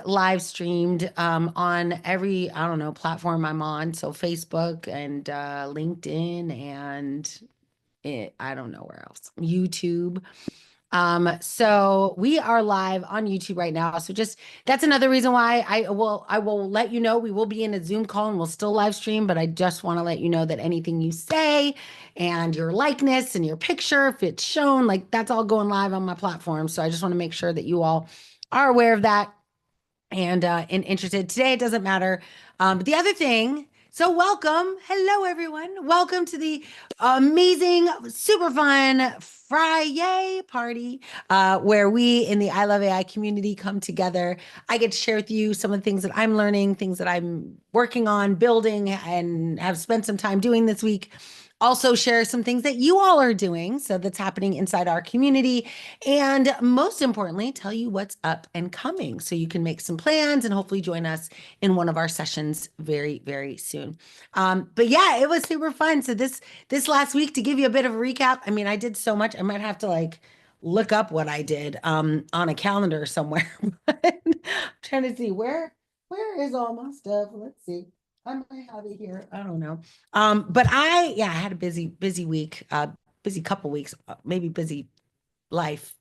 live streamed on every, I don't know, platform I'm on. So Facebook and LinkedIn and I don't know where else, YouTube. So we are live on YouTube right now. So just that's another reason why I will let you know we will be in a Zoom call and we'll still live stream, but I just want to let you know that anything you say and your likeness and your picture, if it's shown, like that's all going live on my platform. So I just want to make sure that you all are aware of that and interested. Today it doesn't matter. But the other thing, so welcome. Hello, everyone. Welcome to the amazing, super fun Friday party where we in the I Love AI community come together. I get to share with you some of the things that I'm learning, things that I'm working on, building, and have spent some time doing this week. Also, share some things that you all are doing. So that's happening inside our community. And most importantly, tell you what's up and coming so you can make some plans and hopefully join us in one of our sessions very, very soon. But yeah, it was super fun. So this last week, to give you a bit of a recap, I mean, I did so much. I might have to like look up what I did on a calendar somewhere. I'm trying to see where is all my stuff. Let's see. I might have it here. I don't know. But I had a busy week, busy couple weeks, maybe busy life.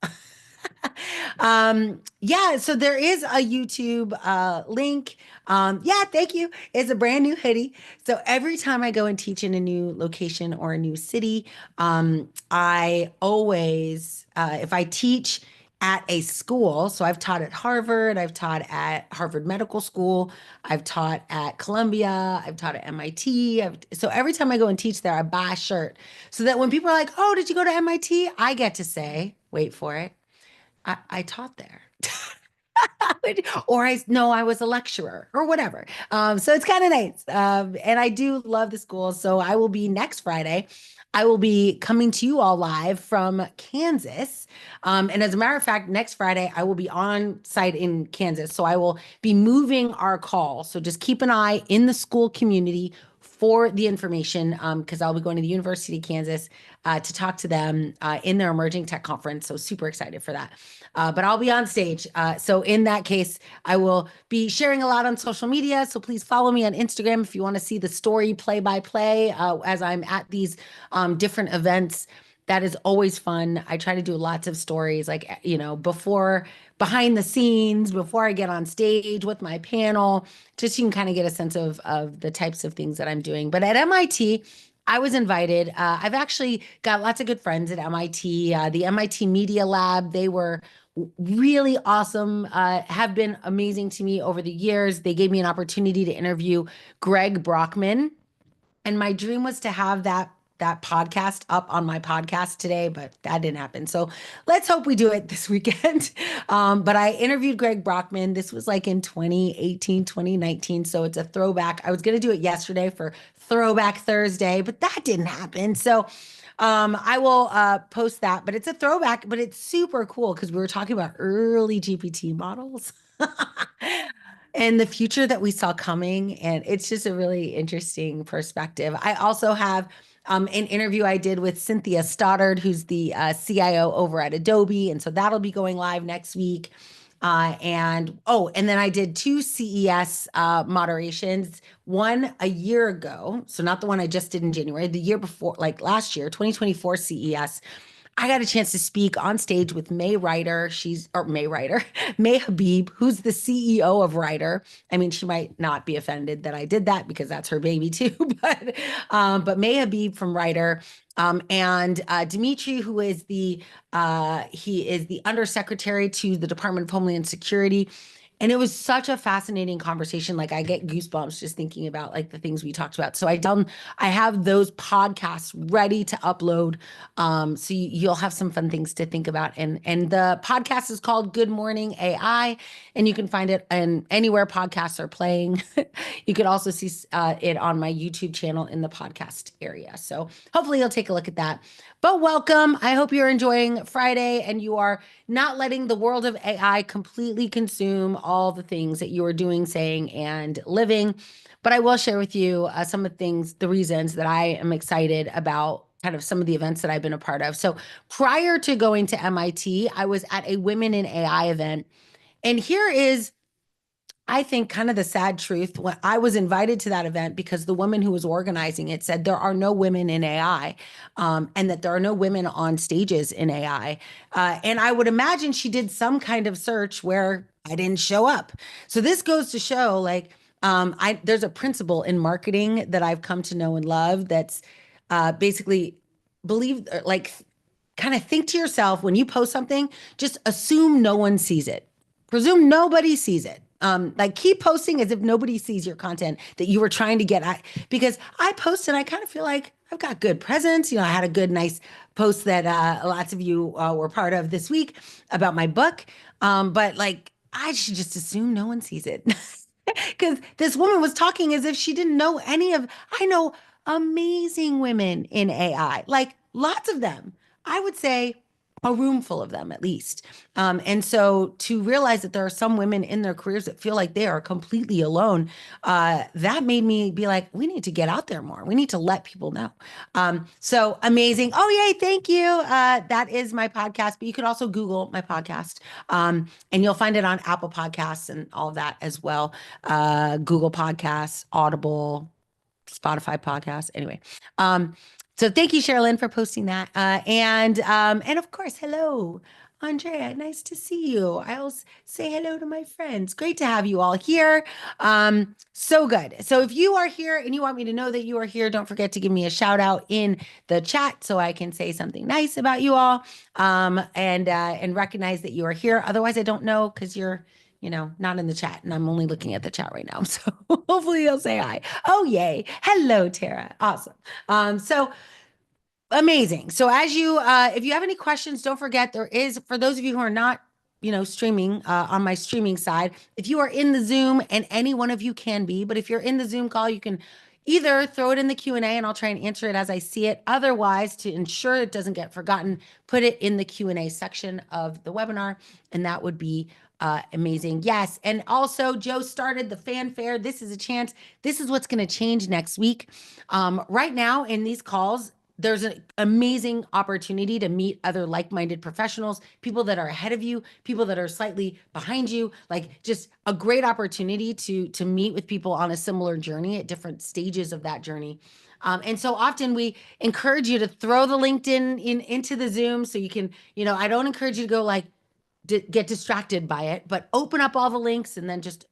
Yeah, so there is a YouTube link. Yeah, thank you. It's a brand new hoodie. So every time I go and teach in a new location or a new city, I always, if I teach at a school, so I've taught at Harvard, I've taught at Harvard Medical School, I've taught at Columbia, I've taught at MIT. So every time I go and teach there, I buy a shirt so that when people are like, "Oh, did you go to MIT?" I get to say, wait for it, I taught there. Or I no, I was a lecturer or whatever. So it's kind of nice. And I do love the school. So I will be next Friday. I will be coming to you all live from Kansas. And as a matter of fact, next Friday, I will be on site in Kansas. So I will be moving our call. So just keep an eye in the school community for the information because I'll be going to the University of Kansas to talk to them in their emerging tech conference. So super excited for that. But I'll be on stage. So in that case, I will be sharing a lot on social media. So please follow me on Instagram if you want to see the story play by play as I'm at these different events. That is always fun. I try to do lots of stories, like, before, behind the scenes, before I get on stage with my panel, just so you can kind of get a sense of the types of things that I'm doing. But at MIT, I was invited. I've actually got lots of good friends at MIT. The MIT Media Lab, they were really awesome, have been amazing to me over the years. They gave me an opportunity to interview Greg Brockman. And my dream was to have that podcast up on my podcast today, but that didn't happen. So let's hope we do it this weekend. But I interviewed Greg Brockman. This was like in 2018, 2019. So it's a throwback. I was going to do it yesterday for Throwback Thursday, but that didn't happen. So I will post that, but it's a throwback, but it's super cool because we were talking about early GPT models. And the future that we saw coming. And it's just a really interesting perspective. I also have an interview I did with Cynthia Stoddard, who's the CIO over at Adobe. And so that'll be going live next week. And then I did two CES moderations, one a year ago. So not the one I just did in January, the year before, like last year, 2024 CES. I got a chance to speak on stage with May Ryder. May Habib, who's the CEO of Ryder. I mean, she might not be offended that I did that because that's her baby too. But May Habib from Ryder, and Dimitri, who is he is the undersecretary to the Department of Homeland Security. And it was such a fascinating conversation. Like I get goosebumps just thinking about like the things we talked about. So I have those podcasts ready to upload. So you'll have some fun things to think about. And the podcast is called Good Morning AI, and you can find it in anywhere podcasts are playing. You could also see it on my YouTube channel in the podcast area. So hopefully you'll take a look at that. But welcome. I hope you're enjoying Friday and you are not letting the world of AI completely consume all the things that you are doing, saying, and living. But I will share with you some of the things, the reasons that I am excited about kind of some of the events that I've been a part of. So prior to going to MIT, I was at a Women in AI event. And here is I think kind of the sad truth when I was invited to that event because the woman who was organizing it said there are no women in AI, and that there are no women on stages in AI. And I would imagine she did some kind of search where I didn't show up. So this goes to show like, there's a principle in marketing that I've come to know and love that's basically believe like kind of think to yourself when you post something, just assume no one sees it. Presume nobody sees it. Like keep posting as if nobody sees your content that you were trying to get at. Because I post and I kind of feel like I've got good presence. You know, I had a good, nice post that lots of you were part of this week about my book. But like, I should just assume no one sees it. Because this woman was talking as if she didn't know any of, I know amazing women in AI, like lots of them. I would say a room full of them at least. And so to realize that there are some women in their careers that feel like they are completely alone, that made me be like, we need to get out there more. We need to let people know. So amazing. Oh, yay. Thank you. That is my podcast, but you can also Google my podcast, and you'll find it on Apple Podcasts and all of that as well. Google Podcasts, Audible, Spotify podcast. Anyway, so thank you, Sherilyn, for posting that. And of course, hello, Andrea. Nice to see you. I'll say hello to my friends. Great to have you all here. So good. So if you are here and you want me to know that you are here, don't forget to give me a shout out in the chat so I can say something nice about you all, and recognize that you are here. Otherwise, I don't know because you're not in the chat and I'm only looking at the chat right now. So hopefully you'll say hi. Oh, yay. Hello, Tara. Awesome. So amazing. So if you have any questions, don't forget there is, for those of you who are not, streaming on my streaming side, if you are in the Zoom, and any one of you can be, but if you're in the Zoom call, you can either throw it in the Q&A and I'll try and answer it as I see it. Otherwise, to ensure it doesn't get forgotten, put it in the Q&A section of the webinar, and that would be amazing. Yes. And also, Joe started the fanfare. This is a chance. This is what's going to change next week. Right now in these calls, there's an amazing opportunity to meet other like-minded professionals, people that are ahead of you, people that are slightly behind you, like just a great opportunity to meet with people on a similar journey at different stages of that journey. And so often we encourage you to throw the LinkedIn into the Zoom so you can, I don't encourage you to go like get distracted by it, but open up all the links and then just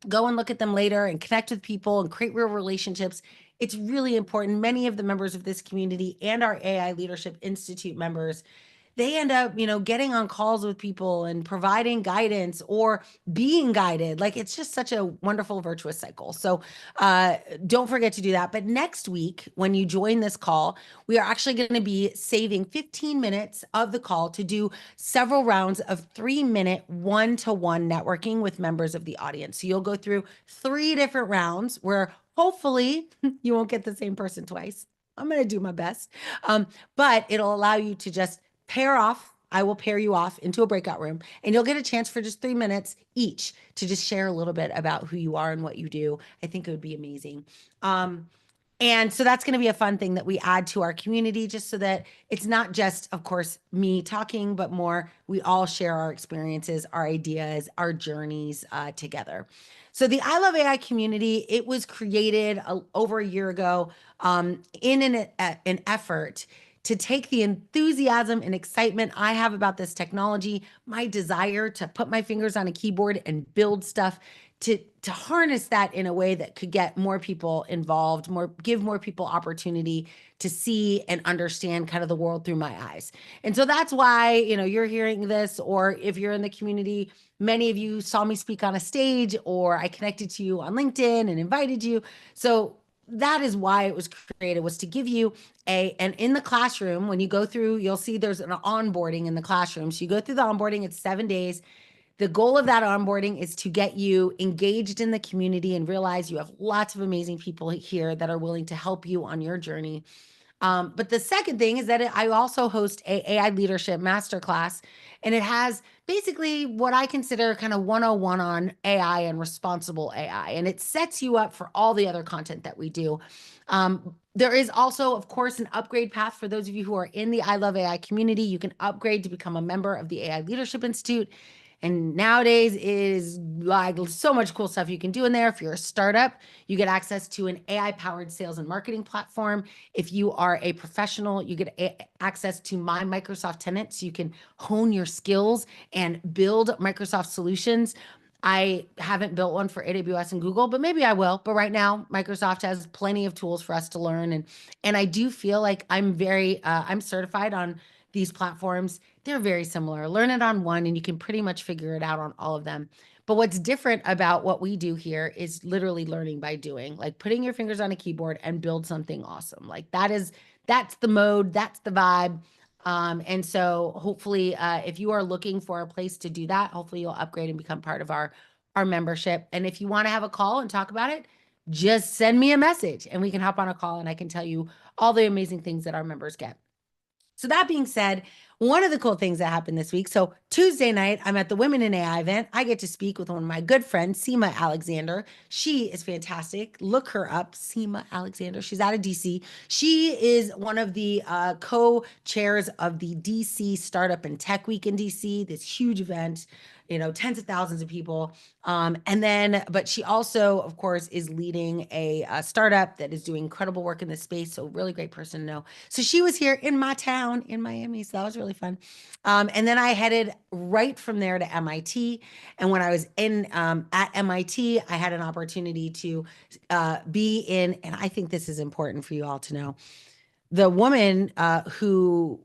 go and look at them later and connect with people and create real relationships. It's really important. Many of the members of this community and our AI Leadership Institute members, they end up, getting on calls with people and providing guidance or being guided. Like it's just such a wonderful virtuous cycle. So don't forget to do that. But next week, when you join this call, we are actually going to be saving 15 minutes of the call to do several rounds of 3-minute one-to-one networking with members of the audience. So you'll go through 3 different rounds where hopefully you won't get the same person twice. I'm going to do my best. But it'll allow you to just pair off. I will pair you off into a breakout room and you'll get a chance for just 3 minutes each to just share a little bit about who you are and what you do. I think it would be amazing. And so that's going to be a fun thing that we add to our community, just so that it's not just, of course, me talking, but more we all share our experiences, our ideas, our journeys together. So the I Love AI community, it was created over a year ago in an effort to take the enthusiasm and excitement I have about this technology, my desire to put my fingers on a keyboard and build stuff, to harness that in a way that could get more people involved, give more people opportunity to see and understand kind of the world through my eyes. And so that's why, you're hearing this, or if you're in the community, many of you saw me speak on a stage, or I connected to you on LinkedIn and invited you. So that is why it was created, was to give you and in the classroom, when you go through, you'll see there's an onboarding in the classroom. So you go through the onboarding, it's 7 days. The goal of that onboarding is to get you engaged in the community and realize you have lots of amazing people here that are willing to help you on your journey. But the second thing is that I also host a AI leadership masterclass, and it has basically what I consider kind of 101 on AI and responsible AI, and it sets you up for all the other content that we do. There is also, of course, an upgrade path for those of you who are in the I Love AI community. You can upgrade to become a member of the AI Leadership Institute. And nowadays it is like so much cool stuff you can do in there. If you're a startup, you get access to an AI powered sales and marketing platform. If you are a professional, you get access to my Microsoft tenant, so you can hone your skills and build Microsoft solutions. I haven't built one for AWS and Google, but maybe I will. But right now, Microsoft has plenty of tools for us to learn, and I do feel like I'm certified on these platforms. They're very similar. Learn it on one, and you can pretty much figure it out on all of them. But what's different about what we do here is literally learning by doing, like putting your fingers on a keyboard and build something awesome. Like that's the mode, that's the vibe. And so hopefully, if you are looking for a place to do that, hopefully you'll upgrade and become part of our membership. And if you want to have a call and talk about it, just send me a message and we can hop on a call and I can tell you all the amazing things that our members get. So that being said, one of the cool things that happened this week. So Tuesday night, I'm at the Women in AI event. I get to speak with one of my good friends, Sema Alexander. She is fantastic. Look her up, Sema Alexander. She's out of DC. She is one of the co-chairs of the DC Startup and Tech Week in DC, this huge event, tens of thousands of people. But she also, of course, is leading a startup that is doing incredible work in this space. So really great person to know. So she was here in my town in Miami. So that was really fun. And then I headed right from there to MIT. And when I was at MIT, I had an opportunity to be in, and I think this is important for you all to know, the woman who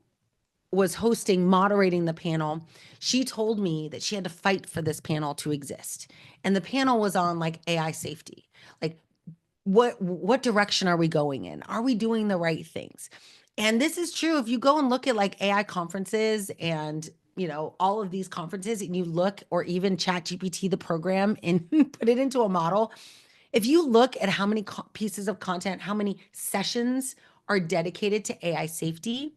was moderating the panel, she told me that she had to fight for this panel to exist. And the panel was on like AI safety. Like what direction are we going in? Are we doing the right things? And this is true if you go and look at like AI conferences and all of these conferences, and you look, or even Chat GPT, the program, and put it into a model. If you look at how many pieces of content, how many sessions are dedicated to AI safety,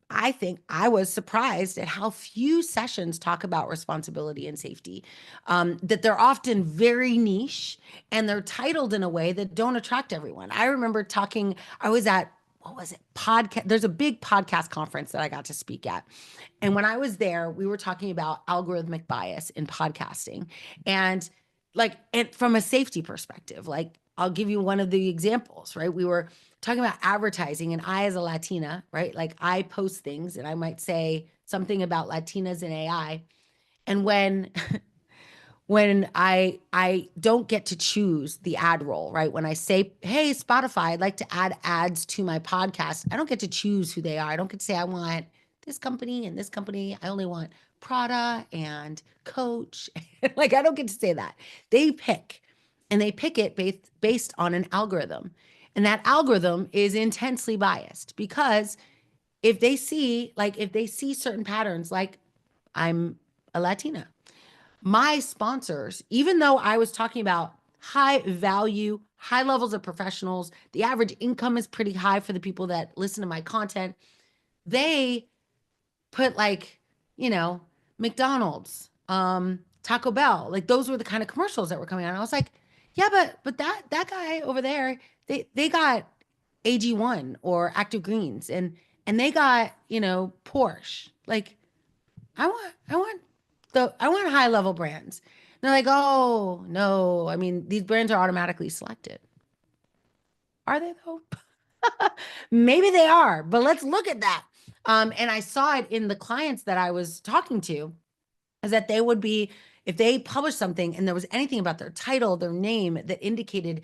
I think I was surprised at how few sessions talk about responsibility and safety, that they're often very niche and they're titled in a way that don't attract everyone. I remember I was at, what was it? There's a big podcast conference that I got to speak at. And when I was there, we were talking about algorithmic bias in podcasting. And from a safety perspective, like I'll give you one of the examples, right? We were talking about advertising, and I, as a Latina, right? Like I post things and I might say something about Latinas in AI. And when I don't get to choose the ad role, right? When I say, hey, Spotify, I'd like to add ads to my podcast, I don't get to choose who they are. I don't get to say I want this company and this company. I only want Prada and Coach. Like I don't get to say that. They pick, and they pick it based on an algorithm. And that algorithm is intensely biased because if they see certain patterns, like I'm a Latina, my sponsors, even though I was talking about high value, high levels of professionals, the average income is pretty high for the people that listen to my content, they put McDonald's, Taco Bell, like those were the kind of commercials that were coming out. And I was like, yeah, but that guy over there, they got AG1 or Active Greens, and they got, Porsche. Like I want high level brands. And they're like, oh no, I mean, these brands are automatically selected. Are they though? Maybe they are, but let's look at that. And I saw it in the clients that I was talking to, is that they would be, if they published something and there was anything about their title, their name that indicated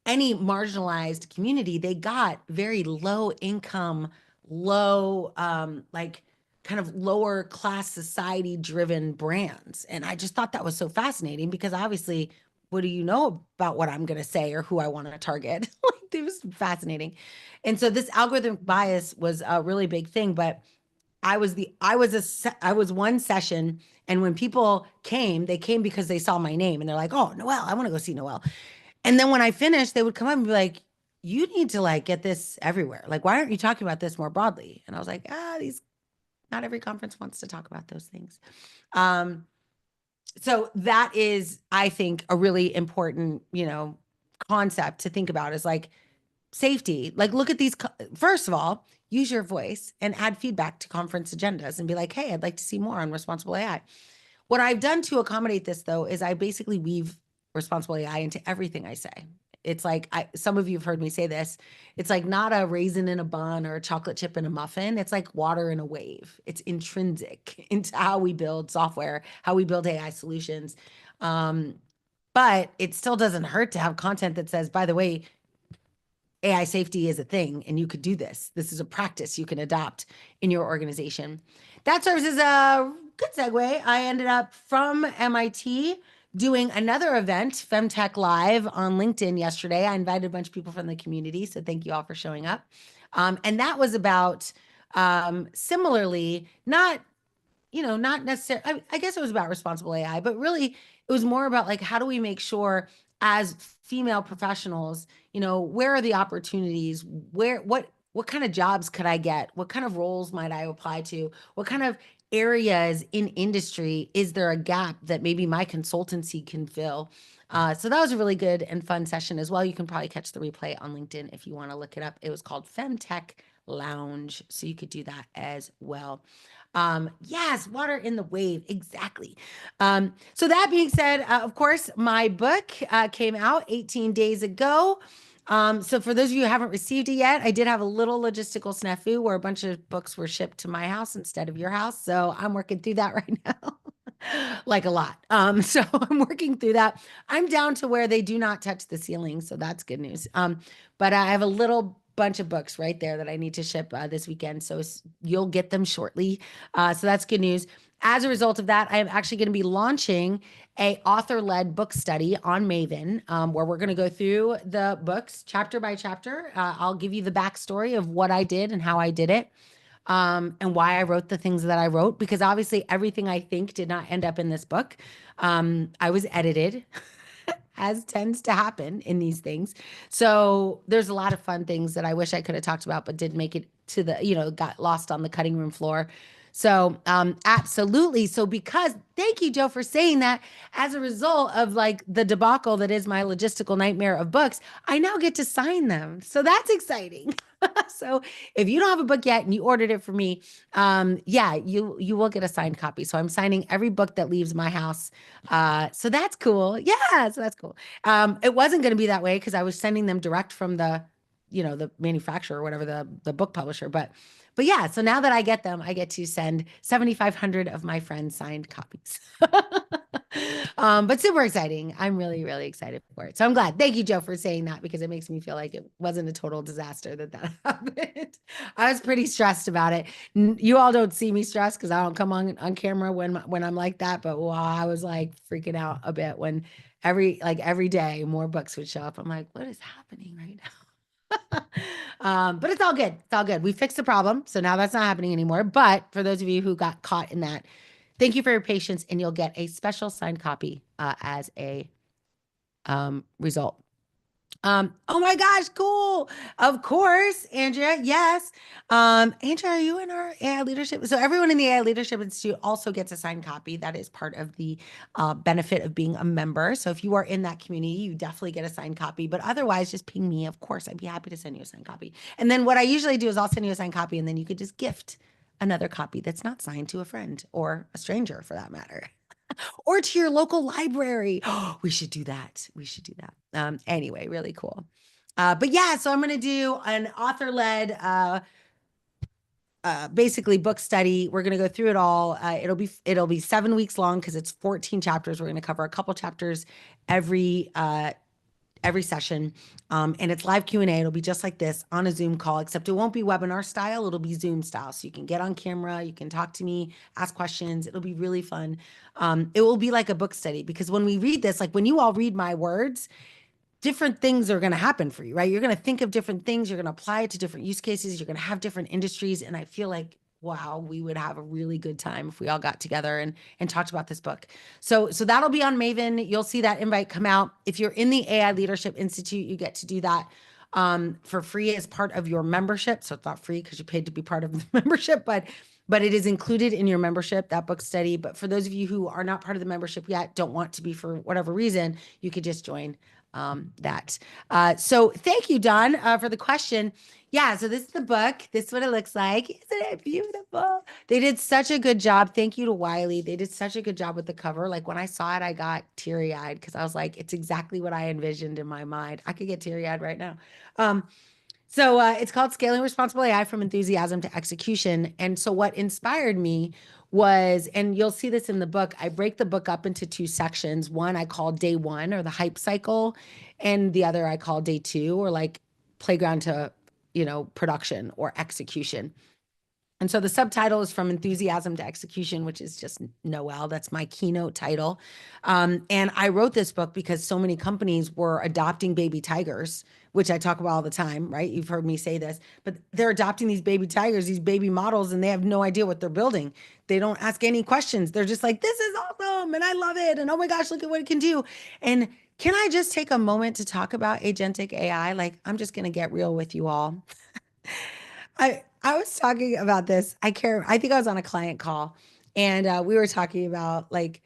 any marginalized community, they got very low income, low, kind of lower class society driven brands. And I just thought that was so fascinating because obviously, what do you know about what I'm going to say or who I want to target? Like, it was fascinating. And so this algorithmic bias was a really big thing, but I was one session, and when people came, they came because they saw my name and they're like, "Oh, Noelle, I want to go see Noelle." And then when I finished, they would come up and be like, "You need to like get this everywhere. Like, why aren't you talking about this more broadly?" And I was like, not every conference wants to talk about those things. So that is, I think, a really important, concept to think about, is like safety. Like, look at these. First of all, use your voice and add feedback to conference agendas and be like, hey, I'd like to see more on responsible AI. What I've done to accommodate this, though, is I basically weave responsible AI into everything I say. It's like, some of you have heard me say this. It's like not a raisin in a bun or a chocolate chip in a muffin. It's like water in a wave. It's intrinsic into how we build software, how we build AI solutions. But it still doesn't hurt to have content that says, by the way, AI safety is a thing and you could do this. This is a practice you can adopt in your organization. That serves as a good segue. I ended up from MIT doing another event, FemTech Live on LinkedIn yesterday. I invited a bunch of people from the community, so thank you all for showing up. And that was about similarly, not necessarily, I guess it was about responsible AI, but really it was more about like, how do we make sure as female professionals, where are the opportunities? What kind of jobs could I get? What kind of roles might I apply to? What kind of areas in industry is there a gap that maybe my consultancy can fill? So that was a really good and fun session as well. You can probably catch the replay on LinkedIn if you want to look it up. It was called FemTech Lounge, so you could do that as well. Yes, water in the wave, exactly. So that being said, of course, my book came out 18 days ago. So for those of you who haven't received it yet, I did have a little logistical snafu where a bunch of books were shipped to my house instead of your house. So I'm working through that right now. Like a lot. So I'm working through that. I'm down to where they do not touch the ceiling, so that's good news. But I have a little bunch of books right there that I need to ship this weekend, so you'll get them shortly. So that's good news. As a result of that, I am actually going to be launching a author-led book study on Maven, where we're going to go through the books chapter by chapter. I'll give you the backstory of what I did and how I did it. And why I wrote the things that I wrote, because obviously everything I think did not end up in this book. I was edited, as tends to happen in these things. So there's a lot of fun things that I wish I could have talked about, but didn't make it to got lost on the cutting room floor. So absolutely. So thank you, Joe, for saying that. As a result of like the debacle that is my logistical nightmare of books, I now get to sign them. So that's exciting. So if you don't have a book yet and you ordered it for me, you will get a signed copy. So I'm signing every book that leaves my house. So that's cool. Yeah, so that's cool. It wasn't going to be that way because I was sending them direct from the manufacturer or whatever, the book publisher. But yeah, so now that I get them, I get to send 7,500 of my friends signed copies. But super exciting. I'm really, really excited for it. So I'm glad. Thank you, Joe, for saying that, because it makes me feel like it wasn't a total disaster that happened. I was pretty stressed about it. You all don't see me stressed because I don't come on camera when I'm like that. But wow, I was like freaking out a bit when every day more books would show up. I'm like, what is happening right now? But it's all good. It's all good. We fixed the problem. So now that's not happening anymore. But for those of you who got caught in that, thank you for your patience, and you'll get a special signed copy as a result. Oh my gosh, cool. Of course, Andrea. Yes. Andrea, are you in our AI leadership? So everyone in the AI Leadership Institute also gets a signed copy. That is part of the benefit of being a member. So if you are in that community, you definitely get a signed copy. But otherwise, just ping me. Of course, I'd be happy to send you a signed copy. And then what I usually do is I'll send you a signed copy, and then you could just gift another copy that's not signed to a friend or a stranger for that matter. Or to your local library. Oh, we should do that. We should do that. Anyway, really cool. But yeah, so I'm going to do an author-led, basically book study. We're going to go through it all. It'll be 7 weeks long because it's 14 chapters. We're going to cover a couple chapters every session. And it's live Q&A. It'll be just like this on a Zoom call, except it won't be webinar style. It'll be Zoom style. So you can get on camera, you can talk to me, ask questions. It'll be really fun. It will be like a book study, because when we read this, like when you all read my words, different things are going to happen for you, right? You're going to think of different things. You're going to apply it to different use cases. You're going to have different industries. And I feel like, wow, we would have a really good time if we all got together and talked about this book. So that'll be on Maven. You'll see that invite come out. If you're in the AI Leadership Institute, you get to do that for free as part of your membership. So it's not free because you paid to be part of the membership, but it is included in your membership, that book study. But for those of you who are not part of the membership yet, don't want to be for whatever reason, you could just join that. So thank you, Don, for the question. Yeah, so this is the book. This is what it looks like. Isn't it beautiful? They did such a good job. Thank you to Wiley. They did such a good job with the cover. Like when I saw it, I got teary-eyed because I was like, it's exactly what I envisioned in my mind. I could get teary-eyed right now. So it's called Scaling Responsible AI from Enthusiasm to Execution. And so what inspired me was, and you'll see this in the book, I break the book up into two sections. One I call day one, or the hype cycle, and the other I call day two, or like playground to, production or execution. And so the subtitle is From Enthusiasm to Execution, which is just Noel. That's my keynote title. And I wrote this book because so many companies were adopting baby tigers, which I talk about all the time, right? You've heard me say this, but they're adopting these baby tigers, these baby models, and they have no idea what they're building. They don't ask any questions. They're just like, this is awesome, and I love it. And oh my gosh, look at what it can do. And can I just take a moment to talk about agentic AI? Like, I'm just going to get real with you all. I was talking about this. I think I was on a client call, and we were talking about like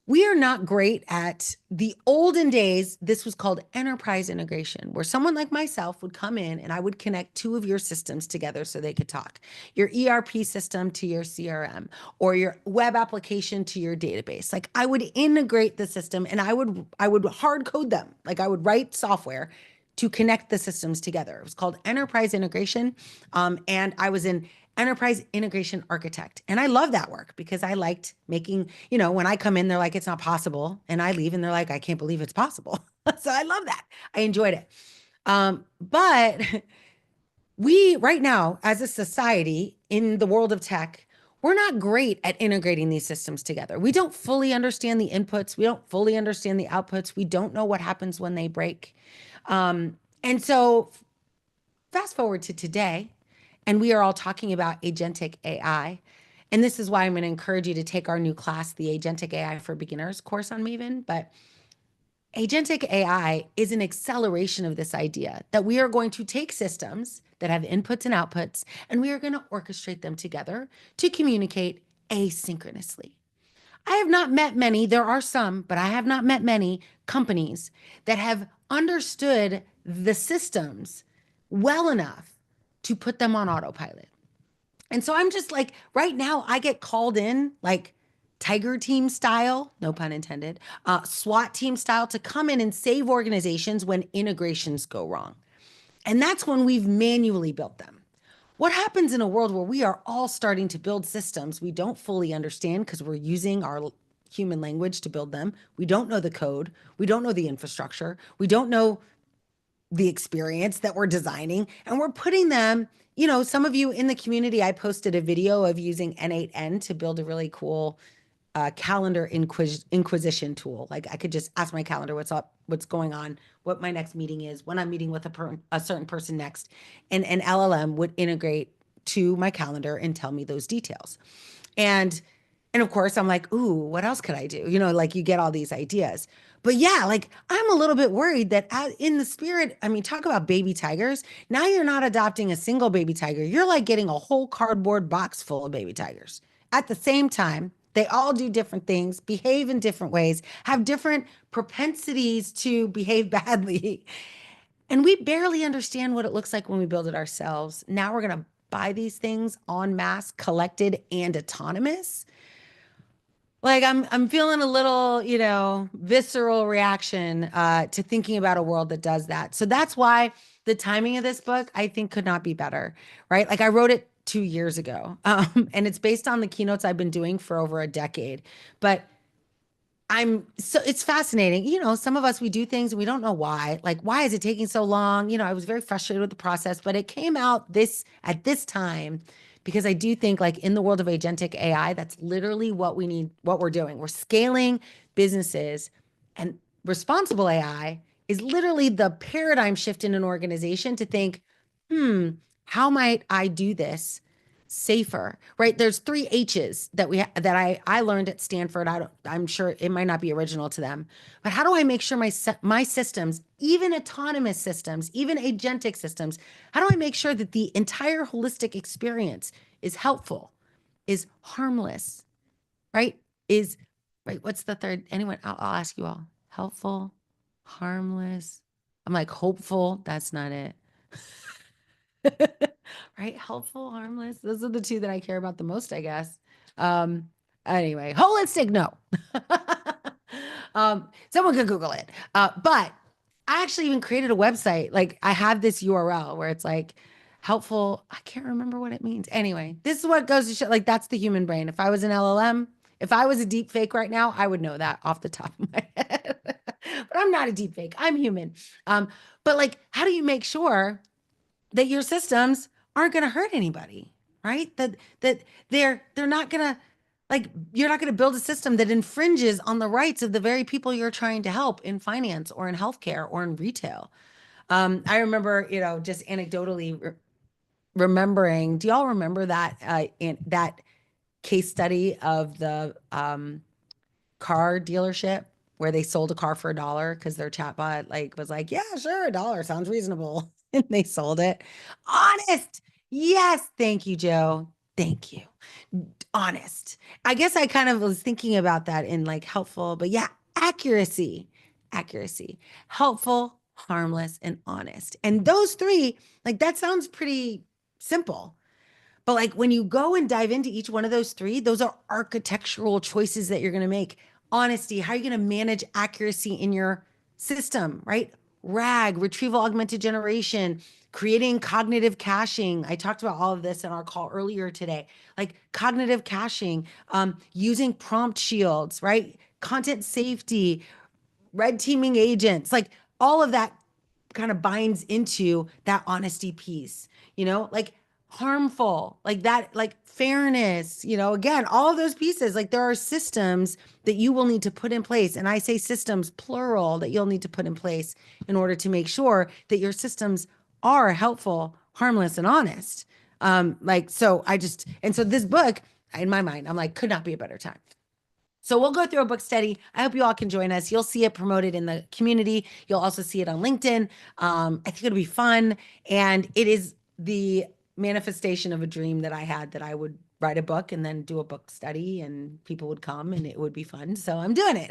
we are not great at the olden days. This was called enterprise integration, where someone like myself would come in and I would connect two of your systems together so they could talk. Your ERP system to your CRM, or your web application to your database. Like I would integrate the system, and I would hard code them. Like I would write software to connect the systems together. It was called enterprise integration. And I was an enterprise integration architect. And I love that work because I liked making, when I come in, they're like, it's not possible. And I leave and they're like, I can't believe it's possible. So I love that. I enjoyed it. But we, right now, as a society in the world of tech, we're not great at integrating these systems together. We don't fully understand the inputs. We don't fully understand the outputs. We don't know what happens when they break. And so fast forward to today, and we are all talking about agentic AI. And this is why I'm going to encourage you to take our new class, the Agentic AI for Beginners course on Maven. But agentic AI is an acceleration of this idea that we are going to take systems that have inputs and outputs, and we are going to orchestrate them together to communicate asynchronously. I have not met many, there are some, but I have not met many companies that have understood the systems well enough to put them on autopilot. And so I'm just like, right now, I get called in like Tiger Team style, no pun intended, SWAT team style to come in and save organizations when integrations go wrong. And that's when we've manually built them. What happens in a world where we are all starting to build systems we don't fully understand because we're using our human language to build them? We don't know the code. We don't know the infrastructure. We don't know the experience that we're designing. And we're putting them, some of you in the community, I posted a video of using N8N to build a really cool calendar inquisition tool. Like I could just ask my calendar what's up, what's going on, what my next meeting is, when I'm meeting with a certain person next, and an LLM would integrate to my calendar and tell me those details. And of course, I'm like, ooh, what else could I do? Like you get all these ideas. But yeah, like I'm a little bit worried that in the spirit, I mean, talk about baby tigers. Now you're not adopting a single baby tiger. You're like getting a whole cardboard box full of baby tigers. At the same time, they all do different things, behave in different ways, have different propensities to behave badly. And we barely understand what it looks like when we build it ourselves. Now we're going to buy these things en masse, collected and autonomous. Like I'm feeling a little, visceral reaction to thinking about a world that does that. So that's why the timing of this book, I think, could not be better, right? Like I wrote it 2 years ago, and it's based on the keynotes I've been doing for over a decade. But it's fascinating. Some of us, we do things and we don't know why. Like, why is it taking so long? I was very frustrated with the process, but it came out at this time because I do think like in the world of agentic AI, that's literally what we need, what we're doing. We're scaling businesses, and responsible AI is literally the paradigm shift in an organization to think, how might I do this safer, right? There's 3 H's that I learned at Stanford. I'm sure it might not be original to them, but how do I make sure my systems, even autonomous systems, even agentic systems, how do I make sure that the entire holistic experience is helpful, is harmless, right? Is right. What's the third? Anyone? I'll ask you all. Helpful, harmless. I'm like hopeful. That's not it. Right? Helpful, harmless. Those are the two that I care about the most, I guess. Um, anyway, holistic, no. Someone could Google it. But I actually even created a website. Like I have this URL where it's like helpful. I can't remember what it means. Anyway, this is what goes to show, like that's the human brain. If I was an LLM, if I was a deep fake right now, I would know that off the top of my head. But I'm not a deep fake. I'm human. But like, how do you make sure that your systems aren't going to hurt anybody, right? That they're not going to like you're not going to build a system that infringes on the rights of the very people you're trying to help in finance or in healthcare or in retail. I remember, just anecdotally remembering. Do y'all remember that in that case study of the car dealership where they sold a car for $1 because their chatbot like was like, yeah, sure, $1 sounds reasonable. And they sold it. Honest. Yes. Thank you, Joe. Thank you. Honest. I guess I kind of was thinking about that in like helpful, but yeah, accuracy, accuracy, helpful, harmless, and honest. And those three, like that sounds pretty simple. But like when you go and dive into each one of those three, those are architectural choices that you're going to make. Honesty, how are you going to manage accuracy in your system, right? RAG, retrieval augmented generation, creating cognitive caching. I talked about all of this in our call earlier today, like cognitive caching, using prompt shields, right? Content safety, red teaming agents, like all of that kind of binds into that honesty piece, like harmful, like that, like fairness, again, all of those pieces, like there are systems that you will need to put in place. And I say systems plural that you'll need to put in place in order to make sure that your systems are helpful, harmless, and honest. So this book, in my mind, I'm like, could not be a better time. So we'll go through a book study. I hope you all can join us. You'll see it promoted in the community. You'll also see it on LinkedIn. I think it'll be fun. And it is the manifestation of a dream that I had that I would write a book and then do a book study and people would come and it would be fun. So I'm doing it.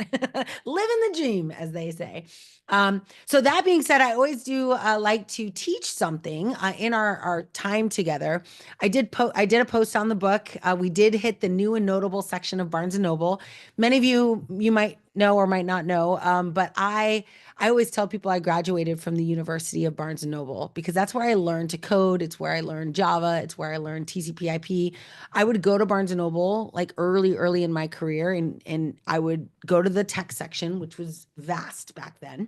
Living the dream, as they say. So that being said, I always do like to teach something in our time together. I did a post on the book. We did hit the new and notable section of Barnes and Noble. Many of you might know or might not know, but I always tell people I graduated from the University of Barnes and Noble because that's where I learned to code. It's where I learned Java. It's where I learned TCP/IP. I would go to Barnes and Noble like early in my career, and I would go to the tech section, which was vast back then,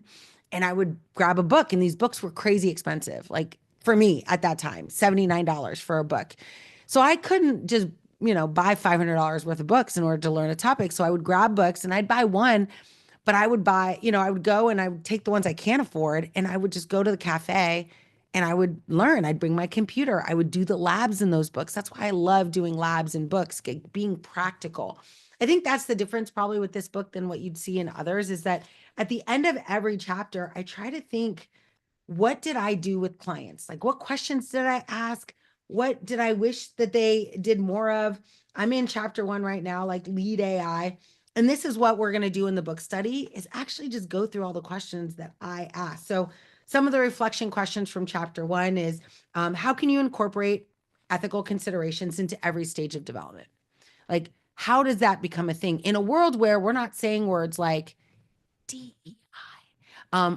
and I would grab a book, and these books were crazy expensive. Like for me at that time, $79 for a book. So I couldn't just buy $500 worth of books in order to learn a topic. So I would grab books and I'd buy one, but I would buy, I would go and I would take the ones I can't afford and I would just go to the cafe and I would learn. I'd bring my computer. I would do the labs in those books. That's why I love doing labs in books, being practical. I think that's the difference probably with this book than what you'd see in others is that at the end of every chapter, I try to think, what did I do with clients? Like, what questions did I ask? What did I wish that they did more of? I'm in chapter 1 right now, like lead AI. And this is what we're going to do in the book study is actually just go through all the questions that I asked. So some of the reflection questions from chapter 1 is, how can you incorporate ethical considerations into every stage of development? Like, how does that become a thing in a world where we're not saying words like DEI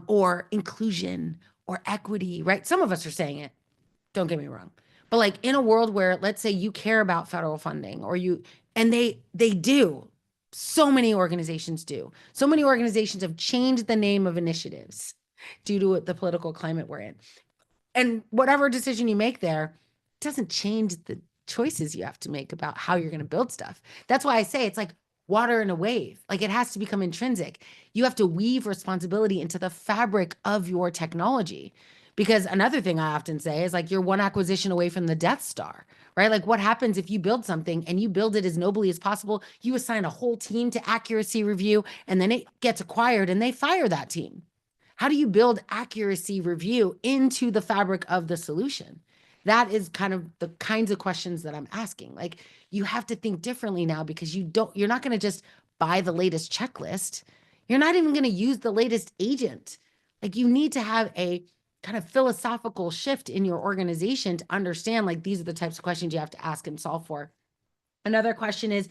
or inclusion or equity, right? Some of us are saying it, don't get me wrong. But like in a world where let's say you care about federal funding and they do. So many organizations do. So many organizations have changed the name of initiatives due to the political climate we're in. And whatever decision you make there doesn't change the choices you have to make about how you're going to build stuff. That's why I say it's like water in a wave. Like it has to become intrinsic. You have to weave responsibility into the fabric of your technology. Because another thing I often say is like you're one acquisition away from the Death Star, right? Like what happens if you build something and you build it as nobly as possible, you assign a whole team to accuracy review and then it gets acquired and they fire that team. How do you build accuracy review into the fabric of the solution? That is kind of the kinds of questions that I'm asking. Like you have to think differently now because you're not going to just buy the latest checklist. You're not even going to use the latest agent. Like you need to have a kind of philosophical shift in your organization to understand like these are the types of questions you have to ask and solve for. Another question is,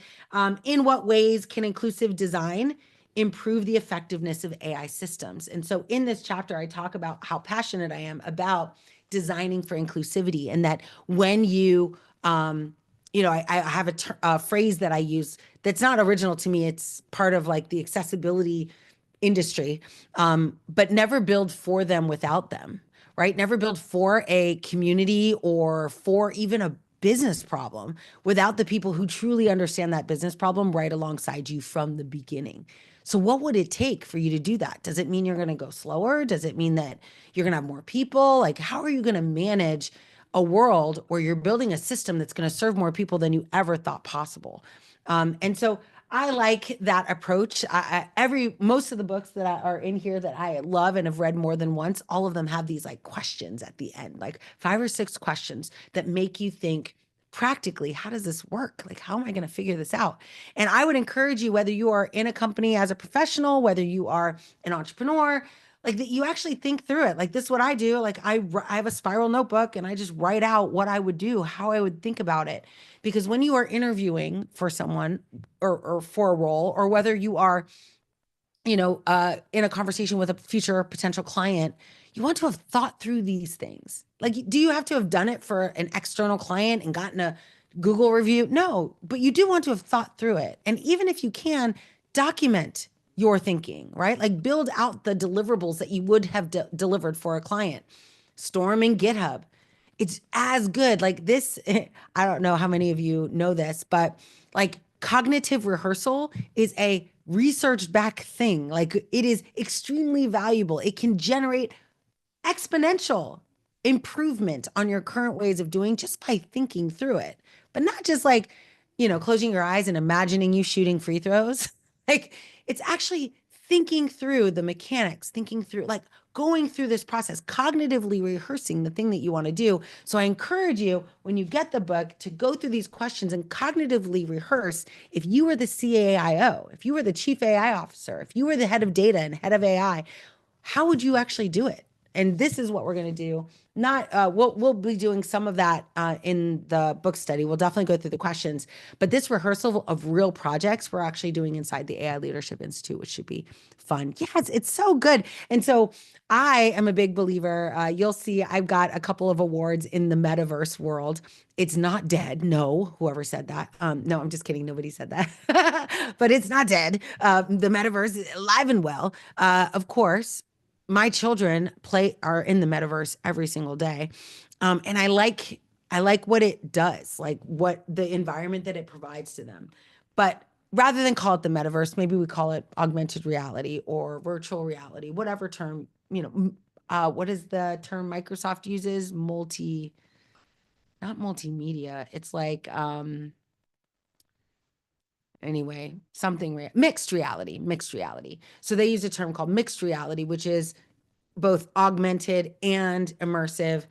in what ways can inclusive design improve the effectiveness of AI systems? And so in this chapter, I talk about how passionate I am about designing for inclusivity, and that when you, I have a phrase that I use that's not original to me. It's part of like the accessibility industry, but never build for them without them, right? Never build for a community or for even a business problem without the people who truly understand that business problem right alongside you from the beginning. So what would it take for you to do that? Does it mean you're going to go slower? Does it mean that you're going to have more people? Like, how are you going to manage a world where you're building a system that's going to serve more people than you ever thought possible? And so I like that approach. Most of the books that are in here that I love and have read more than once, all of them have these like questions at the end, like 5 or 6 questions that make you think practically, how does this work? Like, how am I going to figure this out? And I would encourage you, whether you are in a company as a professional, whether you are an entrepreneur, like that you actually think through it. Like this is what I do. Like I have a spiral notebook and I just write out what I would do, how I would think about it. Because when you are interviewing for someone or for a role, or whether you are, in a conversation with a future potential client, you want to have thought through these things. Like, do you have to have done it for an external client and gotten a Google review? No, but you do want to have thought through it. And even if you can, document your thinking, right? Like build out the deliverables that you would have delivered for a client. Store them in GitHub. It's as good. Like this, I don't know how many of you know this, but like cognitive rehearsal is a research back thing. Like it is extremely valuable. It can generate exponential improvement on your current ways of doing just by thinking through it, but not just like, closing your eyes and imagining you shooting free throws. Like it's actually thinking through the mechanics, thinking through like going through this process, cognitively rehearsing the thing that you want to do. So I encourage you when you get the book to go through these questions and cognitively rehearse. If you were the CAIO, if you were the chief AI officer, if you were the head of data and head of AI, how would you actually do it? And this is what we're going to do. Not we'll be doing some of that in the book study. We'll definitely go through the questions, but this rehearsal of real projects we're actually doing inside the AI Leadership Institute, which should be fun. Yes, it's so good. And so I am a big believer. You'll see I've got a couple of awards in the metaverse world. It's not dead. No, whoever said that. No, I'm just kidding. Nobody said that. But it's not dead. The metaverse is alive and well. Of course, my children are in the metaverse every single day. And I like what it does, like what the environment that it provides to them. But rather than call it the metaverse, maybe we call it augmented reality or virtual reality, whatever term, what is the term Microsoft uses? Not multimedia. It's like, anyway, mixed reality. So they use a term called mixed reality, which is both augmented and immersive.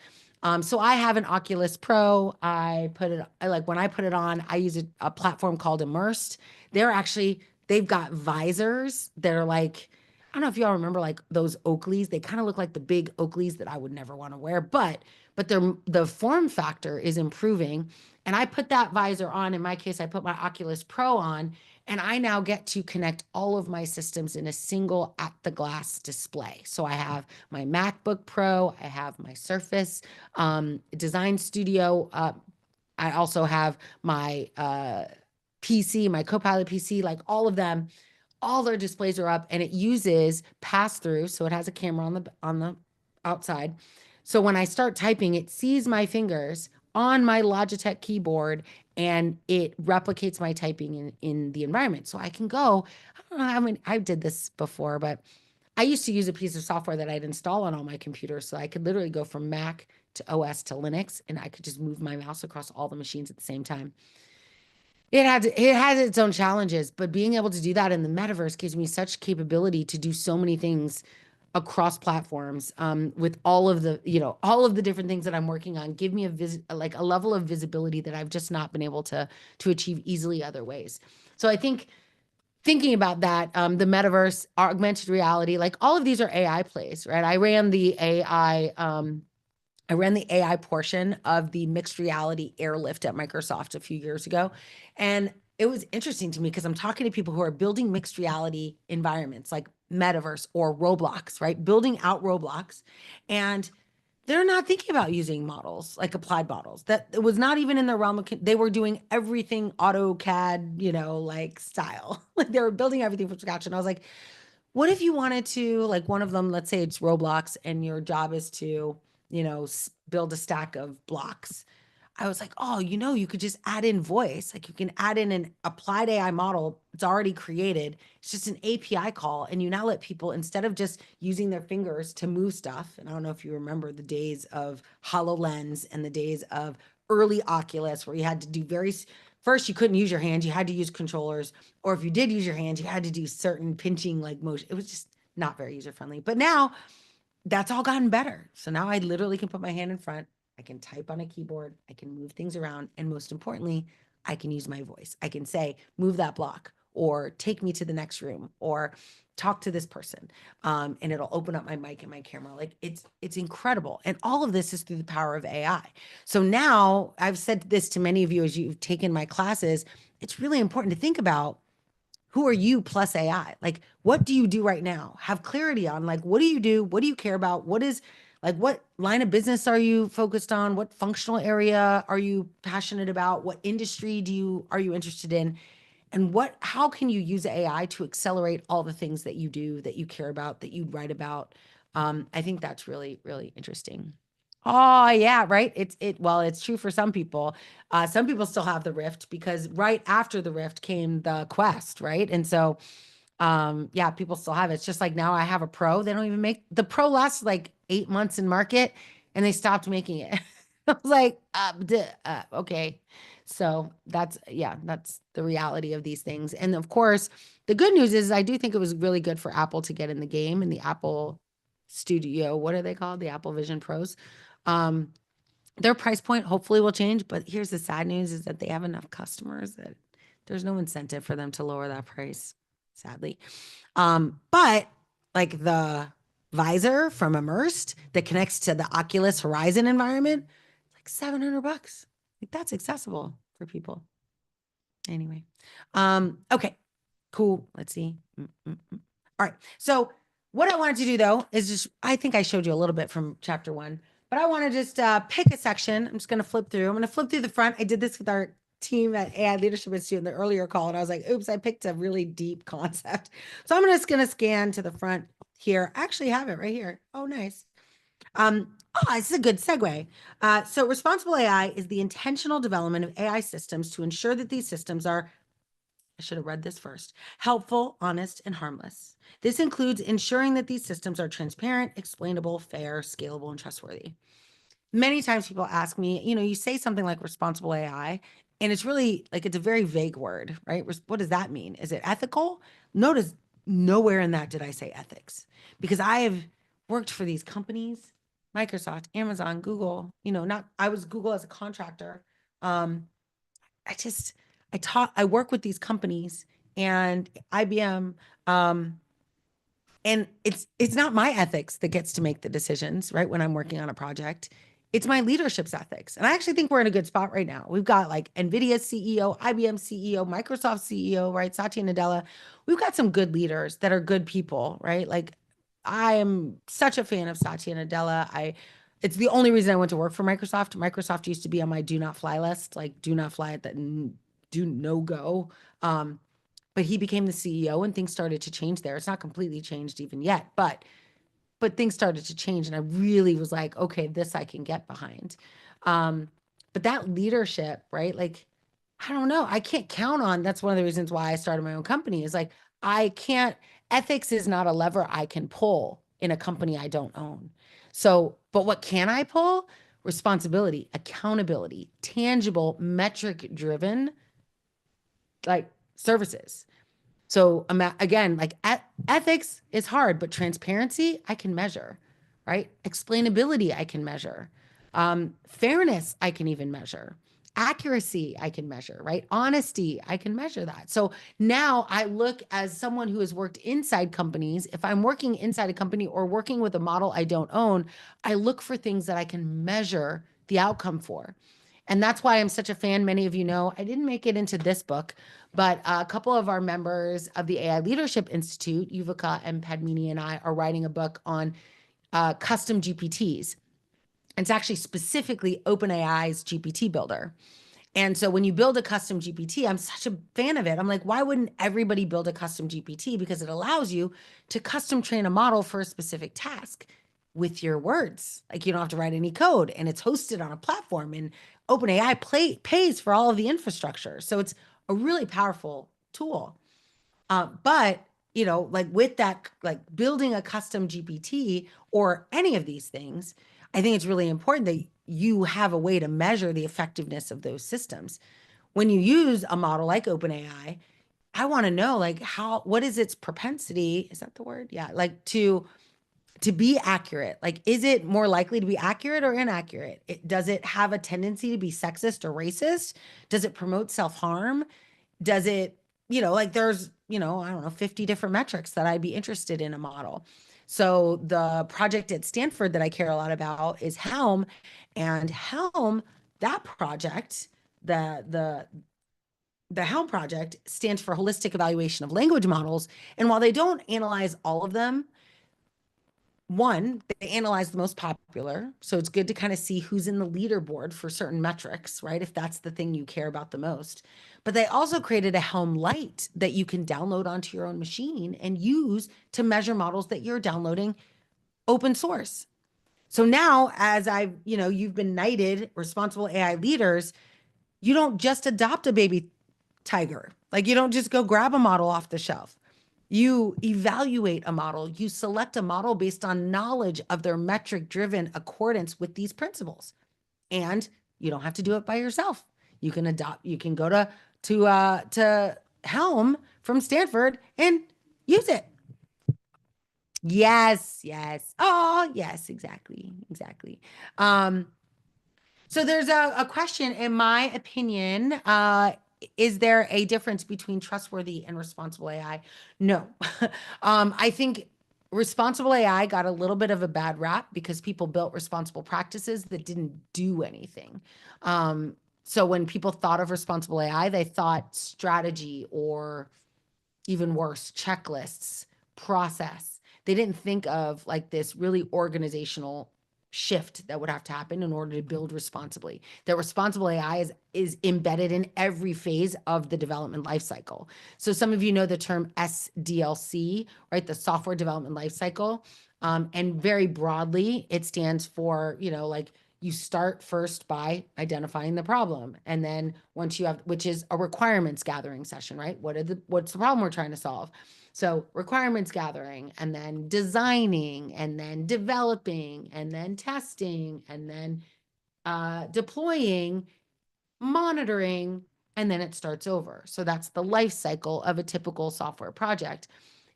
So I have an Oculus Pro. When I put it on, I use a platform called Immersed. They've got visors that are like, I don't know if y'all remember like those Oakleys. They kind of look like the big Oakleys that I would never want to wear, but the form factor is improving. And I put that visor on. In my case, I put my Oculus Pro on, and I now get to connect all of my systems in a single at the glass display. So I have my MacBook Pro, I have my Surface Design Studio. I also have my PC, my Copilot PC, like all of them. All their displays are up, and it uses pass through. So it has a camera on the outside. So when I start typing, it sees my fingers on my Logitech keyboard, and it replicates my typing in the environment. So I can go, I don't know how many, I did this before, but I used to use a piece of software that I'd install on all my computers. So I could literally go from Mac to OS to Linux, and I could just move my mouse across all the machines at the same time. It has its own challenges, but being able to do that in the metaverse gives me such capability to do so many things across platforms, with all of the different things that I'm working on. Give me a level of visibility that I've just not been able to achieve easily other ways. So I think thinking about that, the metaverse, augmented reality, like all of these are AI plays, right? I ran the AI portion of the mixed reality airlift at Microsoft a few years ago. And it was interesting to me because I'm talking to people who are building mixed reality environments like Metaverse or Roblox, right? Building out Roblox. And they're not thinking about using models like applied models. That it was not even in their realm of, they were doing everything AutoCAD, like style. Like they were building everything from scratch. And I was like, what if you wanted to, like one of them, let's say it's Roblox and your job is to, build a stack of blocks. I was like, oh, you could just add in voice. Like you can add in an applied AI model. It's already created. It's just an API call. And you now let people, instead of just using their fingers to move stuff, and I don't know if you remember the days of HoloLens and the days of early Oculus, where you had to do first, you couldn't use your hands, you had to use controllers. Or if you did use your hands, you had to do certain pinching like motion. It was just not very user friendly. But now that's all gotten better. So now I literally can put my hand in front. I can type on a keyboard. I can move things around. And most importantly, I can use my voice. I can say, move that block or take me to the next room or talk to this person. And it'll open up my mic and my camera. Like it's incredible. And all of this is through the power of AI. So now I've said this to many of you as you've taken my classes. It's really important to think about, who are you plus AI? Like, what do you do right now? Have clarity on, like, what do you do? What do you care about? What line of business are you focused on? What functional area are you passionate about? What industry are you interested in? And how can you use AI to accelerate all the things that you do, that you care about, that you write about? I think that's really, really interesting. Oh yeah, right. Well, it's true for some people. Some people still have the Rift because right after the Rift came the Quest, right? And so yeah, people still have it. It's just like now I have a Pro. They don't even make the Pro lasts like 8 months in market and they stopped making it. I was like, okay. So that's the reality of these things. And of course, the good news is I do think it was really good for Apple to get in the game and the Apple Studio. What are they called? The Apple Vision Pros. Um, their price point hopefully will change, but here's the sad news is that they have enough customers that there's no incentive for them to lower that price, sadly. But like the visor from Immersed that connects to the Oculus Horizon environment, like $700. Like that's accessible for people. Anyway. Okay, cool. Let's see. All right. So what I wanted to do though is I think I showed you a little bit from chapter 1, but I want to just pick a section. I'm just going to flip through. I'm going to flip through the front. I did this with our team at AI Leadership Institute in the earlier call, and I was like, oops, I picked a really deep concept. So I'm just going to scan to the front here. I actually have it right here. Oh, nice. This is a good segue. So responsible AI is the intentional development of AI systems to ensure that these systems are, I should have read this first, helpful, honest, and harmless. This includes ensuring that these systems are transparent, explainable, fair, scalable, and trustworthy. Many times people ask me, you say something like responsible AI, and it's really like it's a very vague word, right? What does that mean? Is it ethical? Notice nowhere in that did I say ethics, because I have worked for these companies, Microsoft, Amazon, Google, I was Google as a contractor. I work with these companies and IBM, and it's not my ethics that gets to make the decisions, right? When I'm working on a project, it's my leadership's ethics. And I actually think we're in a good spot right now. We've got like NVIDIA CEO, IBM CEO, Microsoft CEO, right? Satya Nadella. We've got some good leaders that are good people, right? Like I am such a fan of Satya Nadella. It's the only reason I went to work for Microsoft. Microsoft used to be on my do not fly list, like do not fly at that, do no go. But he became the CEO and things started to change there. It's not completely changed even yet, but things started to change. And I really was like, okay, this I can get behind. But that leadership, right? Like, I don't know. I can't count on, that's one of the reasons why I started my own company is like, ethics is not a lever I can pull in a company I don't own. So, but what can I pull? Responsibility, accountability, tangible, metric driven, like services. So again, like ethics is hard, but transparency, I can measure, right? Explainability, I can measure. Fairness, I can even measure. Accuracy, I can measure, right? Honesty, I can measure that. So now I look as someone who has worked inside companies. If I'm working inside a company or working with a model I don't own, I look for things that I can measure the outcome for. And that's why I'm such a fan. Many of you know, I didn't make it into this book, but a couple of our members of the AI Leadership Institute, Yuvika and Padmini and I, are writing a book on custom GPTs. It's actually specifically OpenAI's GPT builder. And so when you build a custom GPT, I'm such a fan of it. I'm like, why wouldn't everybody build a custom GPT? Because it allows you to custom train a model for a specific task with your words. Like you don't have to write any code, and it's hosted on a platform, and OpenAI pays for all of the infrastructure. So it's a really powerful tool. But like with that, like building a custom GPT or any of these things, I think it's really important that you have a way to measure the effectiveness of those systems. When you use a model like OpenAI, I want to know like what is its propensity? Is that the word? Yeah, like to be accurate. Like, is it more likely to be accurate or inaccurate? Does it have a tendency to be sexist or racist? Does it promote self-harm? Does it, like there's, I don't know, 50 different metrics that I'd be interested in a model. So the project at Stanford that I care a lot about is HELM, and HELM, that project, the HELM project stands for Holistic Evaluation of Language Models. And while they don't analyze all of them, one, they analyze the most popular. So it's good to kind of see who's in the leaderboard for certain metrics, right? If that's the thing you care about the most. But they also created a Helm Lite that you can download onto your own machine and use to measure models that you're downloading open source. So now, as you've been knighted responsible AI leaders, you don't just adopt a baby tiger. Like you don't just go grab a model off the shelf. You evaluate a model, you select a model based on knowledge of their metric driven accordance with these principles. And you don't have to do it by yourself. You can go to Helm from Stanford and use it. Yes, yes. Oh, yes, exactly. Exactly. So there's a question, in my opinion, is there a difference between trustworthy and responsible AI? No. I think responsible AI got a little bit of a bad rap because people built responsible practices that didn't do anything. So when people thought of responsible AI, they thought strategy or even worse, checklists, process. They didn't think of like this really organizational shift that would have to happen in order to build responsibly. That responsible AI is embedded in every phase of the development lifecycle. So some of you know the term SDLC, right? The software development lifecycle. And very broadly, it stands for, like you start first by identifying the problem. And then once you have, which is a requirements gathering session, right? What's the problem we're trying to solve? So requirements gathering, and then designing, and then developing, and then testing, and then deploying, monitoring, and then it starts over. So that's the life cycle of a typical software project.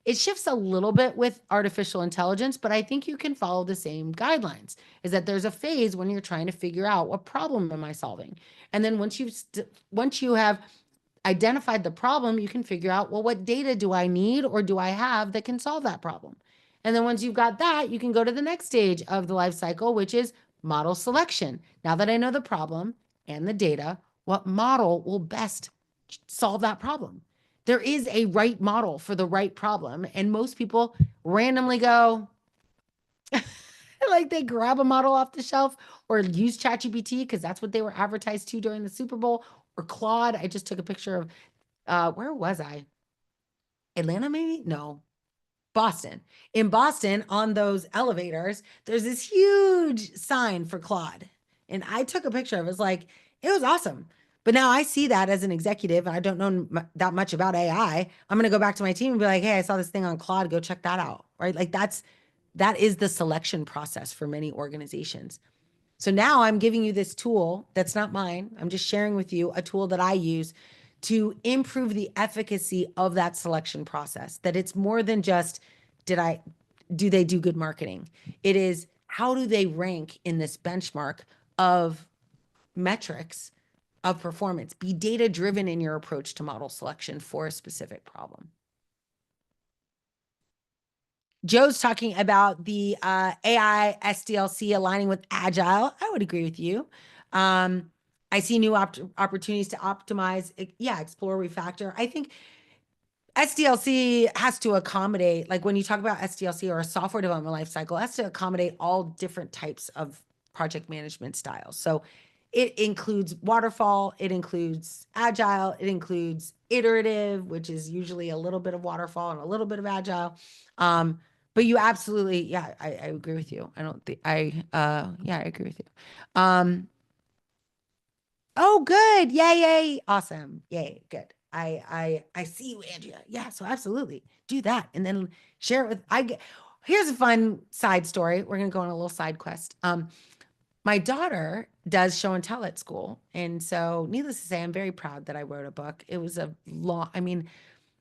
It shifts a little bit with artificial intelligence, but I think you can follow the same guidelines, is that there's a phase when you're trying to figure out what problem am I solving? And then once you have identified the problem, you can figure out, well, what data do I need or do I have that can solve that problem? And then once you've got that, you can go to the next stage of the life cycle, which is model selection. Now that I know the problem and the data, what model will best solve that problem? There is a right model for the right problem. And most people randomly go, like they grab a model off the shelf or use ChatGPT because that's what they were advertised to during the Super Bowl, or Claude. I just took a picture of, where was I? Atlanta, maybe? No, Boston. In Boston, on those elevators, there's this huge sign for Claude. And I took a picture of it. It was like, it was awesome. But now I see that as an executive, and I don't know that much about AI. I'm going to go back to my team and be like, hey, I saw this thing on Claude. Go check that out. Right? Like that is the selection process for many organizations. So now I'm giving you this tool that's not mine. I'm just sharing with you a tool that I use to improve the efficacy of that selection process. That it's more than just, do they do good marketing? It is, how do they rank in this benchmark of metrics of performance. Be data-driven in your approach to model selection for a specific problem. Joe's talking about the AI SDLC aligning with Agile. I would agree with you. I see new opportunities to optimize, yeah, explore, refactor. I think SDLC has to accommodate, like when you talk about SDLC or a software development lifecycle, it has to accommodate all different types of project management styles. So it includes waterfall, it includes agile, it includes iterative, which is usually a little bit of waterfall and a little bit of agile. But you absolutely, yeah, I agree with you. I don't think yeah, I agree with you. Oh, good. Yay, yay. Awesome. Yay, good. I see you, Andrea. Yeah, so absolutely do that. And then share it with here's a fun side story. We're gonna go on a little side quest. My daughter does show and tell at school. And so needless to say, I'm very proud that I wrote a book. It was a long, I mean,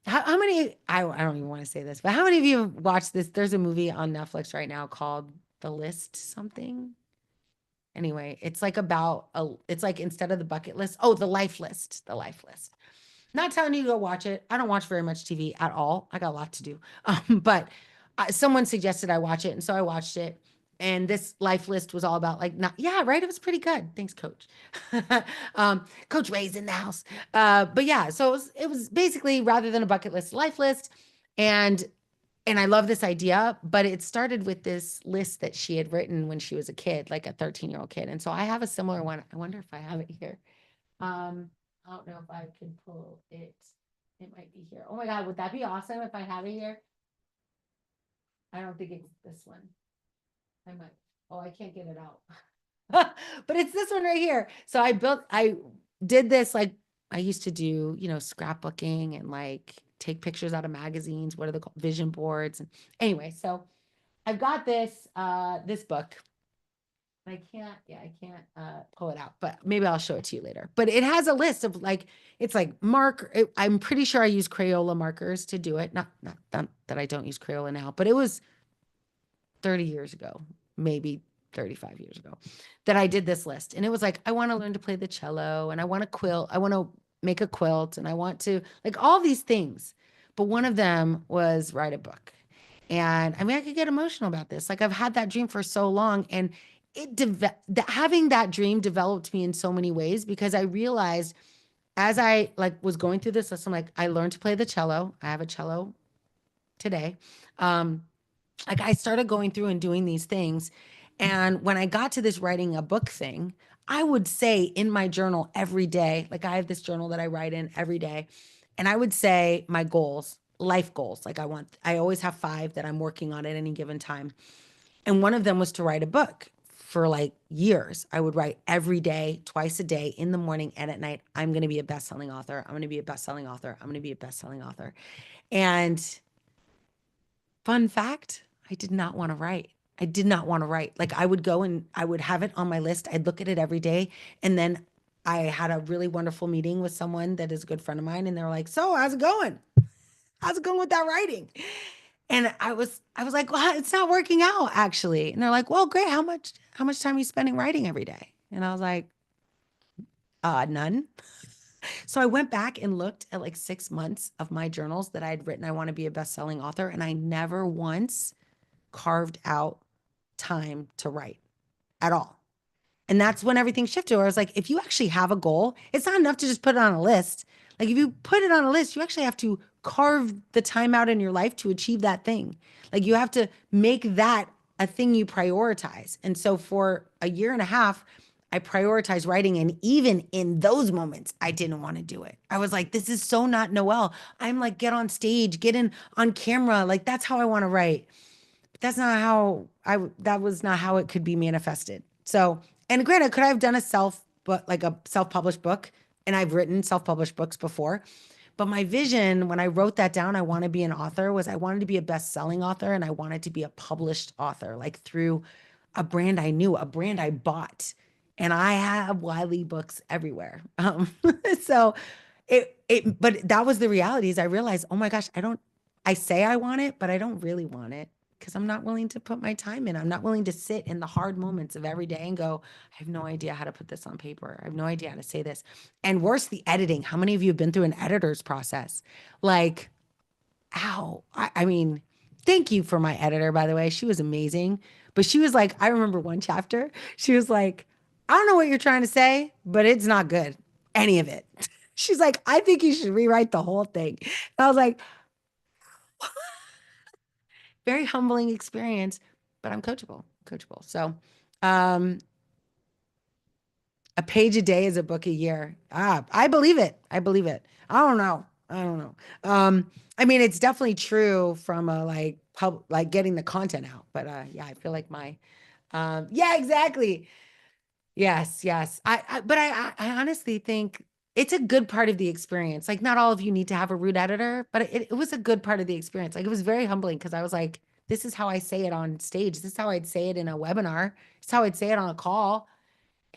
how many, I don't even want to say this, but how many of you have watched this? There's a movie on Netflix right now called The List something. Anyway, it's like about it's like instead of the bucket list, oh, the life list, the life list. Not telling you to go watch it. I don't watch very much TV at all. I got a lot to do. But someone suggested I watch it, and so I watched it. And this life list was all about like, not, yeah, right. It was pretty good. Thanks, Coach. Coach Ray's in the house. But yeah, so it was basically rather than a bucket list, life list, and I love this idea, but it started with this list that she had written when she was a kid, like a 13-year-old kid. And so I have a similar one. I wonder if I have it here. I don't know if I can pull it. It might be here. Oh my God, would that be awesome if I have it here? I don't think it's this one. I might. Oh, I can't get it out. But it's this one right here. So I did this, like I used to do, scrapbooking and like take pictures out of magazines. What are they called? Vision boards. And anyway, so I've got this book. I can't pull it out, but maybe I'll show it to you later. But it has a list of like, it's like I'm pretty sure I use Crayola markers to do it. Not that I don't use Crayola now, but it was 30 years ago, maybe 35 years ago, that I did this list. And it was like, I want to learn to play the cello and I want to quilt. I want to make a quilt and I want to like all these things. But one of them was write a book. And I mean, I could get emotional about this. Like I've had that dream for so long, and having that dream developed me in so many ways because I realized as I like was going through this list, I'm like, I learned to play the cello. I have a cello today. Like I started going through and doing these things. And when I got to this writing a book thing, I would say in my journal every day, like I have this journal that I write in every day. And I would say my goals, life goals. Like I always have 5 that I'm working on at any given time. And one of them was to write a book for like years. I would write every day, twice a day, in the morning and at night. I'm going to be a best-selling author. I'm going to be a best-selling author. I'm going to be a best-selling author. And fun fact, I did not want to write. I did not want to write. Like I would go and I would have it on my list. I'd look at it every day. And then I had a really wonderful meeting with someone that is a good friend of mine. And they were like, so how's it going? How's it going with that writing? And I was like, well, it's not working out actually. And they're like, well, great. How much time are you spending writing every day? And I was like, none. So I went back and looked at like 6 months of my journals that I had written. I want to be a best-selling author. And I never once carved out time to write at all. And that's when everything shifted, where I was like, if you actually have a goal, it's not enough to just put it on a list. Like if you put it on a list, you actually have to carve the time out in your life to achieve that thing. Like you have to make that a thing you prioritize. And so for a year and a half, I prioritized writing. And even in those moments, I didn't want to do it. I was like, this is so not Noelle. I'm like, get on stage, get in on camera. Like that's how I want to write. But that's not how that was not how it could be manifested. So, and granted, could I have done like a self-published book? And I've written self-published books before. But my vision, when I wrote that down, I want to be an author, was I wanted to be a best-selling author and I wanted to be a published author, like through a brand I knew, a brand I bought. And I have Wiley books everywhere. So but that was the reality is I realized, oh my gosh, I say I want it, but I don't really want it. because I'm not willing to put my time in. I'm not willing to sit in the hard moments of every day and go, I have no idea how to put this on paper. I have no idea how to say this. And worse, the editing. How many of you have been through an editor's process? Like, ow. I mean, thank you for my editor, by the way. She was amazing. But she was like, I remember one chapter, she was like, I don't know what you're trying to say, but it's not good. Any of it. She's like, I think you should rewrite the whole thing. And I was like, very humbling experience, but I'm coachable, coachable. So, um, a page a day is a book a year. I believe it. I believe it. I don't know. I don't know. I mean, it's definitely true from a like getting the content out. But yeah, I feel like yeah, exactly. Yes, yes. I honestly think it's a good part of the experience. Like, not all of you need to have a root editor, but it was a good part of the experience. Like, it was very humbling because I was like, this is how I say it on stage. This is how I'd say it in a webinar. This is how I'd say it on a call.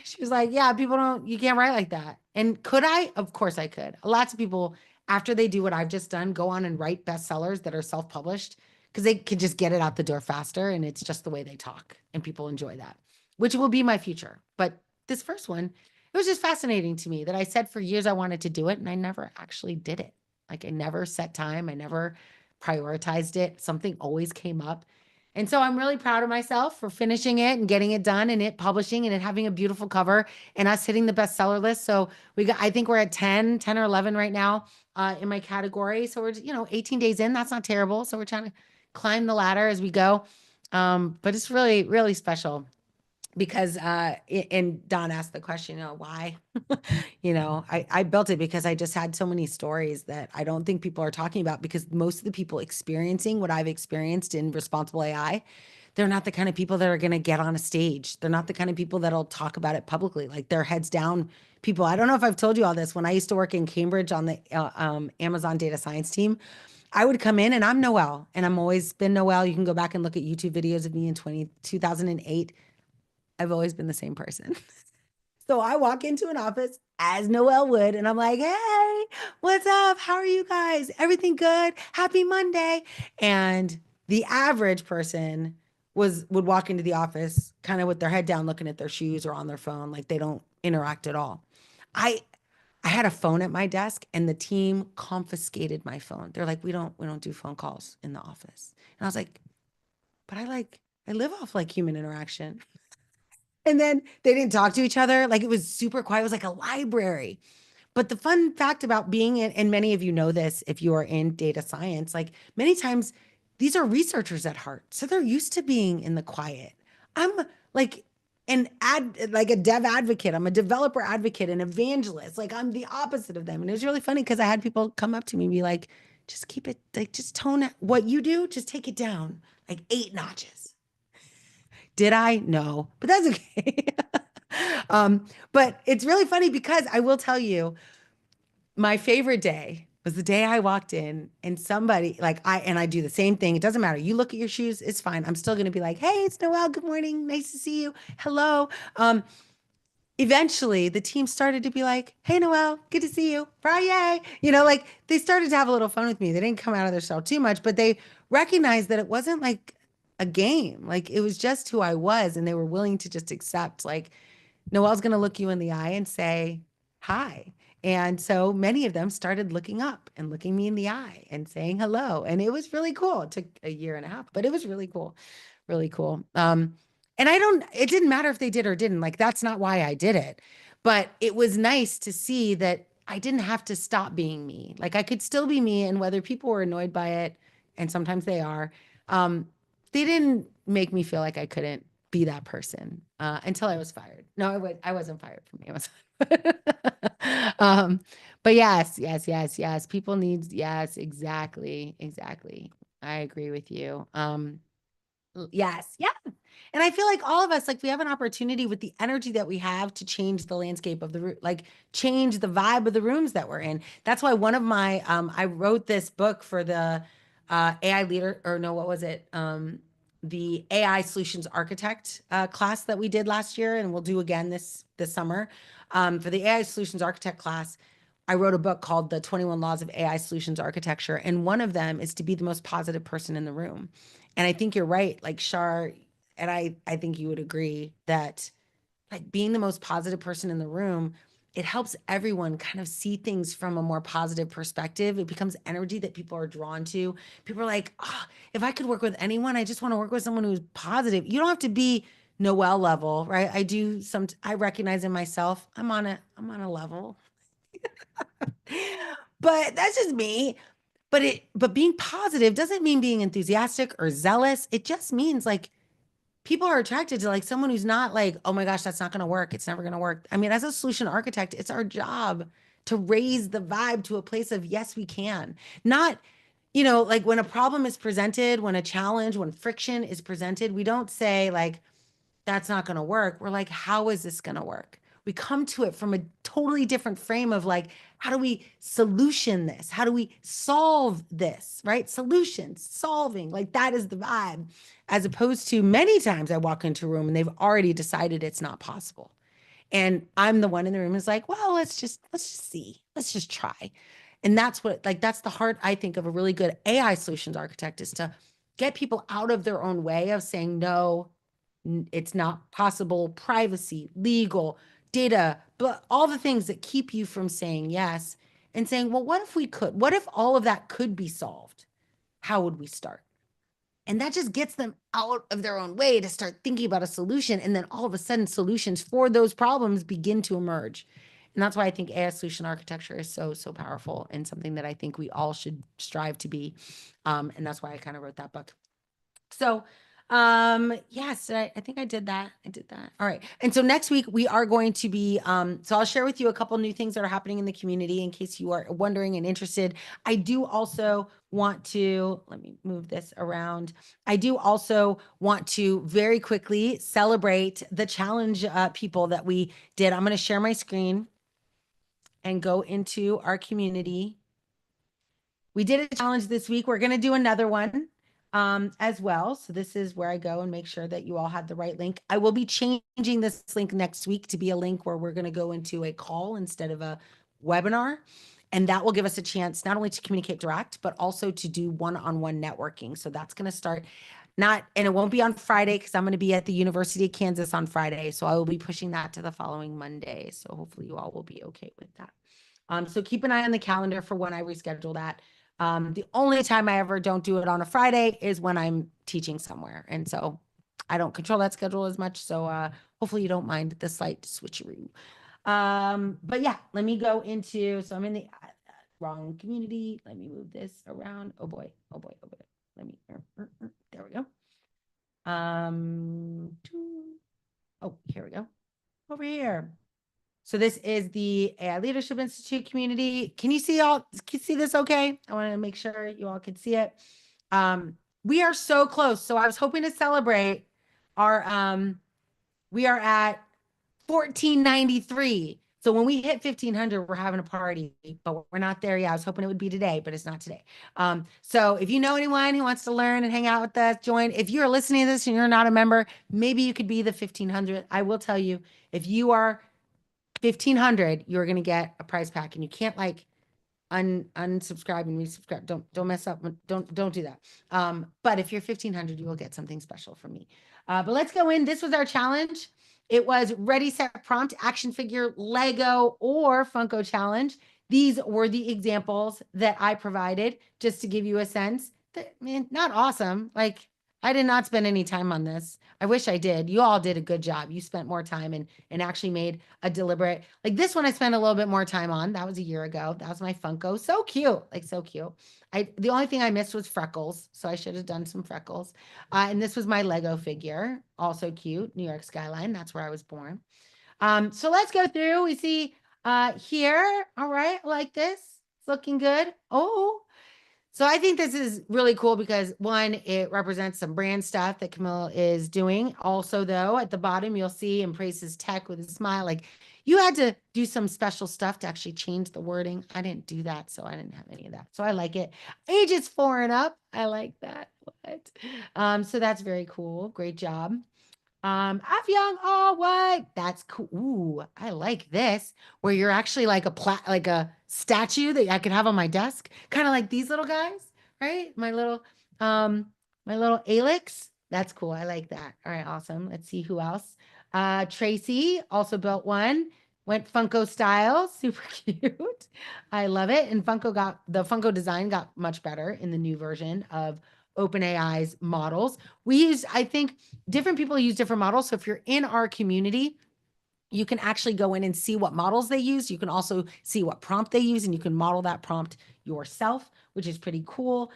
She was like, yeah, people don't, you can't write like that. And could I? Of course I could. Lots of people, after they do what I've just done, go on and write bestsellers that are self-published because they can just get it out the door faster. And it's just the way they talk. And people enjoy that, which will be my future. But this first one, it was just fascinating to me that I said for years I wanted to do it and I never actually did it. Like, I never set time, I never prioritized it. Something always came up. And so I'm really proud of myself for finishing it and getting it done and it publishing and it having a beautiful cover and us hitting the bestseller list. So I think we're at 10 or 11 right now in my category. So we're, 18 days in, that's not terrible. So we're trying to climb the ladder as we go. But it's really, really special because, and Don asked the question, why? I built it because I just had so many stories that I don't think people are talking about, because most of the people experiencing what I've experienced in responsible AI, they're not the kind of people that are going to get on a stage. They're not the kind of people that'll talk about it publicly. Like, they're heads down people. I don't know if I've told you all this. When I used to work in Cambridge on the Amazon data science team, I would come in and I'm Noelle, and I'm always been Noelle. You can go back and look at YouTube videos of me in 2008. I've always been the same person. So I walk into an office as Noelle would, and I'm like, hey, what's up? How are you guys? Everything good? Happy Monday. And the average person would walk into the office kind of with their head down, looking at their shoes or on their phone, like they don't interact at all. I I had a phone at my desk and the team confiscated my phone. They're like, we don't do phone calls in the office. And I was like, but I live off like human interaction. And then they didn't talk to each other. Like, it was super quiet. It was like a library. But the fun fact about being in, and many of you know this if you are in data science, like, many times these are researchers at heart. So they're used to being in the quiet. I'm like like a dev advocate. I'm a developer advocate, an evangelist. Like, I'm the opposite of them. And it was really funny because I had people come up to me and be like, just keep it, like, just tone it. What you do, just take it down like 8 notches. Did I? No, but that's okay. But it's really funny because I will tell you, my favorite day was the day I walked in and somebody like I do the same thing. It doesn't matter. You look at your shoes, it's fine. I'm still gonna be like, hey, it's Noelle. Good morning. Nice to see you. Hello. Eventually the team started to be like, hey, Noelle, good to see you. Friday. Like, they started to have a little fun with me. They didn't come out of their shell too much, but they recognized that it wasn't like a game. Like, it was just who I was. And they were willing to just accept, like, Noelle's going to look you in the eye and say, hi. And so many of them started looking up and looking me in the eye and saying hello. And it was really cool. It took a year and a half, but it was really cool. Really cool. And it didn't matter if they did or didn't. Like, that's not why I did it. But it was nice to see that I didn't have to stop being me. Like, I could still be me. And whether people were annoyed by it, and sometimes they are, they didn't make me feel like I couldn't be that person until I was fired. No, I wasn't fired from Amazon. um, but yes, yes, yes, yes. People need, yes, exactly, exactly. I agree with you. Yes, yeah. And I feel like all of us, like, we have an opportunity with the energy that we have to change the landscape of the room, like, change the vibe of the rooms that we're in. That's why one of my, I wrote this book for the AI leader, or no, what was it? The AI solutions architect class that we did last year, and we'll do again this summer. For the AI solutions architect class, I wrote a book called The 21 Laws of AI Solutions Architecture, and one of them is to be the most positive person in the room. And I think you're right, like Shar, and I think you would agree that like being the most positive person in the room, it helps everyone kind of see things from a more positive perspective. It becomes energy that people are drawn to. People are like, oh, if I could work with anyone, I just want to work with someone who's positive. You don't have to be Noelle level, right? I recognize in myself, I'm on a level, but that's just me. But being positive doesn't mean being enthusiastic or zealous. It just means like people are attracted to like someone who's not like, oh my gosh, that's not going to work. It's never going to work. I mean, as a solution architect, it's our job to raise the vibe to a place of yes, we can. Not, like when a problem is presented, when a challenge, when friction is presented, we don't say like, that's not going to work. We're like, how is this going to work? We come to it from a totally different frame of like, how do we solution this? How do we solve this? Right? Solutions, solving, like that is the vibe. As opposed to many times I walk into a room and they've already decided it's not possible. And I'm the one in the room who's like, well, let's just see. Let's just try. And that's what, like, that's the heart, I think, of a really good AI solutions architect is to get people out of their own way of saying, no, it's not possible, privacy, legal, data, but all the things that keep you from saying yes and saying, well, what if we could? What if all of that could be solved? How would we start? And that just gets them out of their own way to start thinking about a solution. And then all of a sudden, solutions for those problems begin to emerge. And that's why I think AI solution architecture is so, so powerful and something that I think we all should strive to be. And that's why I kind of wrote that book. So, yes, I think I did that. I did that. All right. And so next week we are going to be, so I'll share with you a couple new things that are happening in the community in case you are wondering and interested. I do also want to, let me move this around. I do also want to very quickly celebrate the challenge people that we did. I'm going to share my screen and go into our community. We did a challenge this week. We're going to do another one as well. So this is where I go and make sure that you all have the right link. I will be changing this link next week to be a link where we're going to go into a call instead of a webinar. And that will give us a chance not only to communicate direct, but also to do one-on-one networking. So that's going to start and it won't be on Friday because I'm going to be at the University of Kansas on Friday. So I will be pushing that to the following Monday. So hopefully you all will be okay with that. So keep an eye on the calendar for when I reschedule that. The only time I ever don't do it on a Friday is when I'm teaching somewhere. And so I don't control that schedule as much. So hopefully you don't mind the slight switcheroo. But yeah, let me go into, so I'm in the wrong community. Let me move this around. Oh boy, oh boy, oh boy. Let me, there we go. Oh, here we go. Over here. So this is the AI Leadership Institute community. Can you see this okay? I want to make sure you all can see it. We are so close. So I was hoping to celebrate our, we are at 1493. So when we hit 1500, we're having a party, but we're not there yet. I was hoping it would be today, but it's not today. So if you know anyone who wants to learn and hang out with us, join. If you're listening to this and you're not a member, maybe you could be the 1500. I will tell you, if you are 1500, you're going to get a prize pack, and you can't like unsubscribe and resubscribe. Don't mess up. Don't do that. But if you're 1500, you will get something special from me. But let's go in. This was our challenge. It was ready, set, prompt, action figure, Lego, or Funko challenge. These were the examples that I provided just to give you a sense that, man, not awesome. Like, I did not spend any time on this. I wish I did. You all did a good job. You spent more time and actually made a deliberate, like this one I spent a little bit more time on. That was a year ago. That was my Funko. So cute. Like so cute. The only thing I missed was freckles. So I should have done some freckles. And this was my Lego figure. Also cute. New York skyline. That's where I was born. So let's go through. We see here. All right. I like this. It's looking good. Oh, so I think this is really cool because one, it represents some brand stuff that Camille is doing. Also, though, at the bottom, you'll see embraces tech with a smile. Like you had to do some special stuff to actually change the wording. I didn't do that, so I didn't have any of that. So I like it. Ages 4 and up. I like that. What? So that's very cool. Great job. Afyoung, oh, what? That's cool. Ooh, I like this, where you're actually like like a statue that I could have on my desk, kind of like these little guys, right? My My little Alex. That's cool. I like that. All right, awesome. Let's see who else. Tracy also built one. Went Funko style. Super cute. I love it. And the Funko design got much better in the new version of OpenAI's models. I think different people use different models. So if you're in our community, you can actually go in and see what models they use. You can also see what prompt they use, and you can model that prompt yourself, which is pretty cool.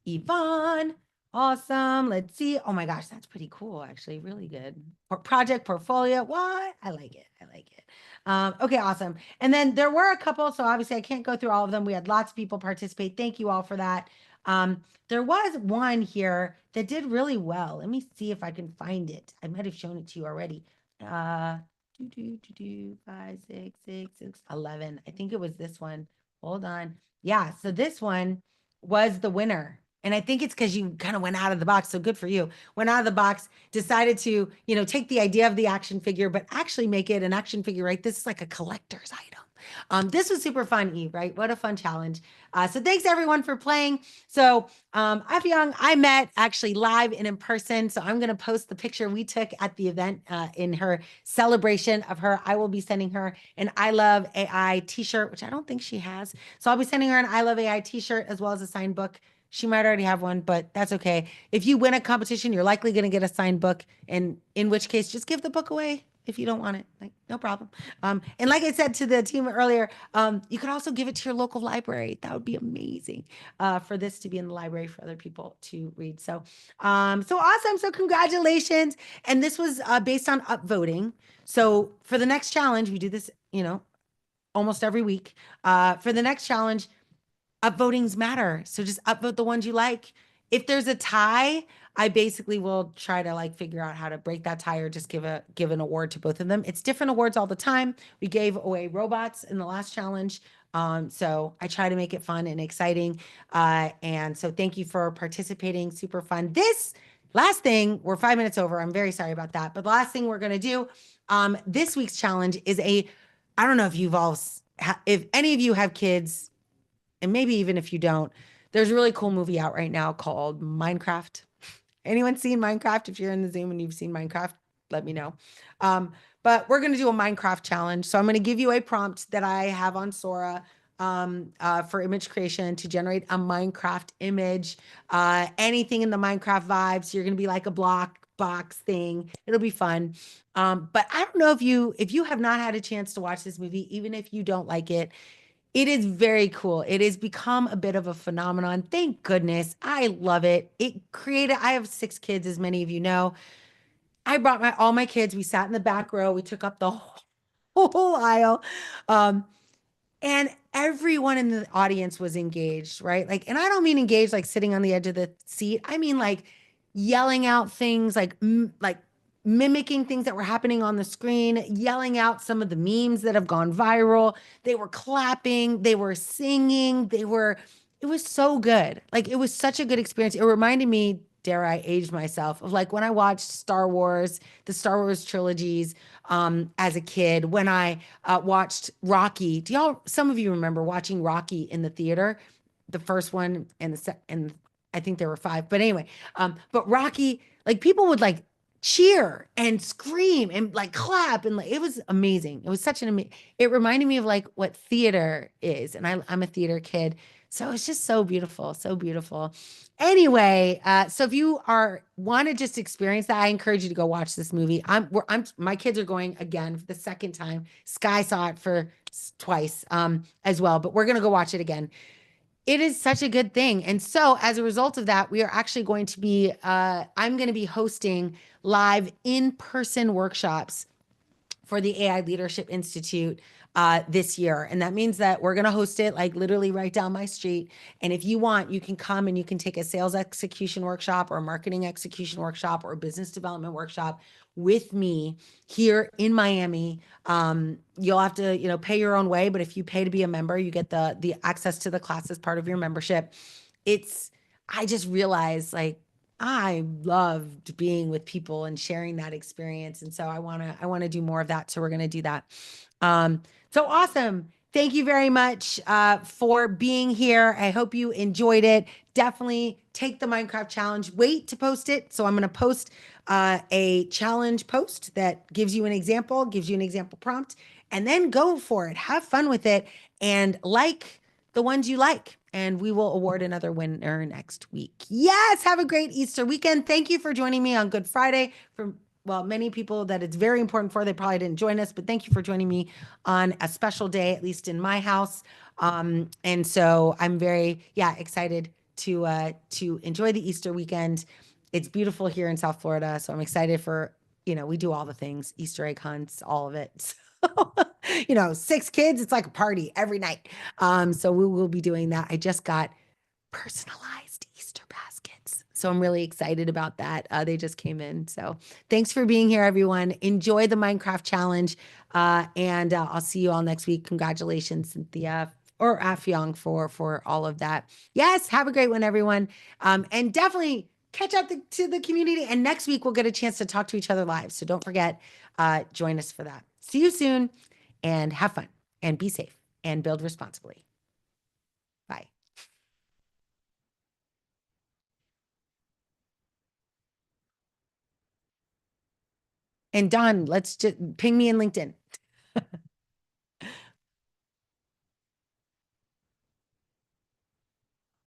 Yvonne, awesome. Let's see. Oh my gosh, that's pretty cool, actually. Really good. Project portfolio. What? I like it. I like it. Okay, awesome. And then there were a couple, so obviously I can't go through all of them. We had lots of people participate. Thank you all for that. There was one here that did really well. Let me see if I can find it. I might have shown it to you already. 5, 6, 6, 6, 11. I think it was this one. Hold on. Yeah, so this one was the winner. And I think it's because you kind of went out of the box. So good for you. Went out of the box, decided to, take the idea of the action figure, but actually make it an action figure, right? This is like a collector's item. This was super fun, Eve, right? What a fun challenge. So thanks everyone for playing. So Afyang, I met actually live and in person. So I'm going to post the picture we took at the event in her celebration of her. I will be sending her an I Love AI t-shirt, which I don't think she has. So I'll be sending her an I Love AI t-shirt as well as a signed book. She might already have one, but that's okay. If you win a competition, you're likely going to get a signed book. And in which case, just give the book away if you don't want it. Like, no problem. And like I said to the team earlier, you could also give it to your local library. That would be amazing for this to be in the library for other people to read. So awesome. So congratulations. And this was based on upvoting. So for the next challenge, we do this, almost every week. For the next challenge, upvotings matter. So just upvote the ones you like. If there's a tie, I basically will try to figure out how to break that tie or just give an award to both of them. It's different awards all the time. We gave away robots in the last challenge. So I try to make it fun and exciting. And so thank you for participating. Super fun. This last thing, we're 5 minutes over. I'm very sorry about that. But the last thing we're going to do, this week's challenge is I don't know if any of you have kids, and maybe even if you don't, there's a really cool movie out right now called Minecraft. Anyone seen Minecraft? If you're in the Zoom and you've seen Minecraft, let me know. But we're going to do a Minecraft challenge. So I'm going to give you a prompt that I have on Sora for image creation to generate a Minecraft image. Anything in the Minecraft vibes. So you're going to be like a block box thing. It'll be fun. But I don't know if you have not had a chance to watch this movie, even if you don't like it, it is very cool. It has become a bit of a phenomenon. Thank goodness. I love it. I have 6 kids, as many of you know. I brought all my kids. We sat in the back row. We took up the whole aisle. And everyone in the audience was engaged, right? And I don't mean engaged like sitting on the edge of the seat. I mean yelling out things, like mimicking things that were happening on the screen, yelling out some of the memes that have gone viral. They were clapping, they were singing, it was so good. It was such a good experience. It reminded me, dare I age myself, of when I watched the Star Wars trilogies as a kid, when I watched Rocky. Some of you remember watching Rocky in the theater, the first one and I think there were 5, but anyway, but Rocky, people would cheer and scream and clap and it was amazing. It was it reminded me of what theater is, and I'm a theater kid, so it's just so beautiful, so beautiful. Anyway, so if you want to just experience that, I encourage you to go watch this movie. My kids are going again for the second time. Sky saw it for twice as well, but we're gonna go watch it again. It is such a good thing. And so as a result of that, we are actually going to be, I'm going to be hosting live in-person workshops for the AI Leadership Institute this year. And that means that we're going to host it literally right down my street. And if you want, you can come and you can take a sales execution workshop or a marketing execution workshop or a business development workshop with me here in Miami. You'll have to, pay your own way, but if you pay to be a member, you get the access to the class as part of your membership. I just realized I loved being with people and sharing that experience. And so I want to do more of that. So we're going to do that. So awesome. Thank you very much for being here. I hope you enjoyed it. Definitely take the Minecraft challenge. Wait to post it. So I'm going to post a challenge post that gives you an example prompt, and then go for it. Have fun with it and like the ones you like. And we will award another winner next week. Yes, have a great Easter weekend. Thank you for joining me on Good Friday. For well, many people that it's very important for, they probably didn't join us, but thank you for joining me on a special day, at least in my house. And so I'm very, yeah, excited to enjoy the Easter weekend. It's beautiful here in South Florida, so I'm excited for, we do all the things, Easter egg hunts, all of it. So, 6 kids, it's like a party every night. So we will be doing that. I just got personalized Easter baskets. So I'm really excited about that. They just came in. So thanks for being here, everyone. Enjoy the Minecraft challenge. And I'll see you all next week. Congratulations, Cynthia or Afyong for all of that. Yes, have a great one, everyone. And definitely catch up to the community. And next week we'll get a chance to talk to each other live. So don't forget, join us for that. See you soon and have fun and be safe and build responsibly. Bye. And Don, let's just ping me in LinkedIn.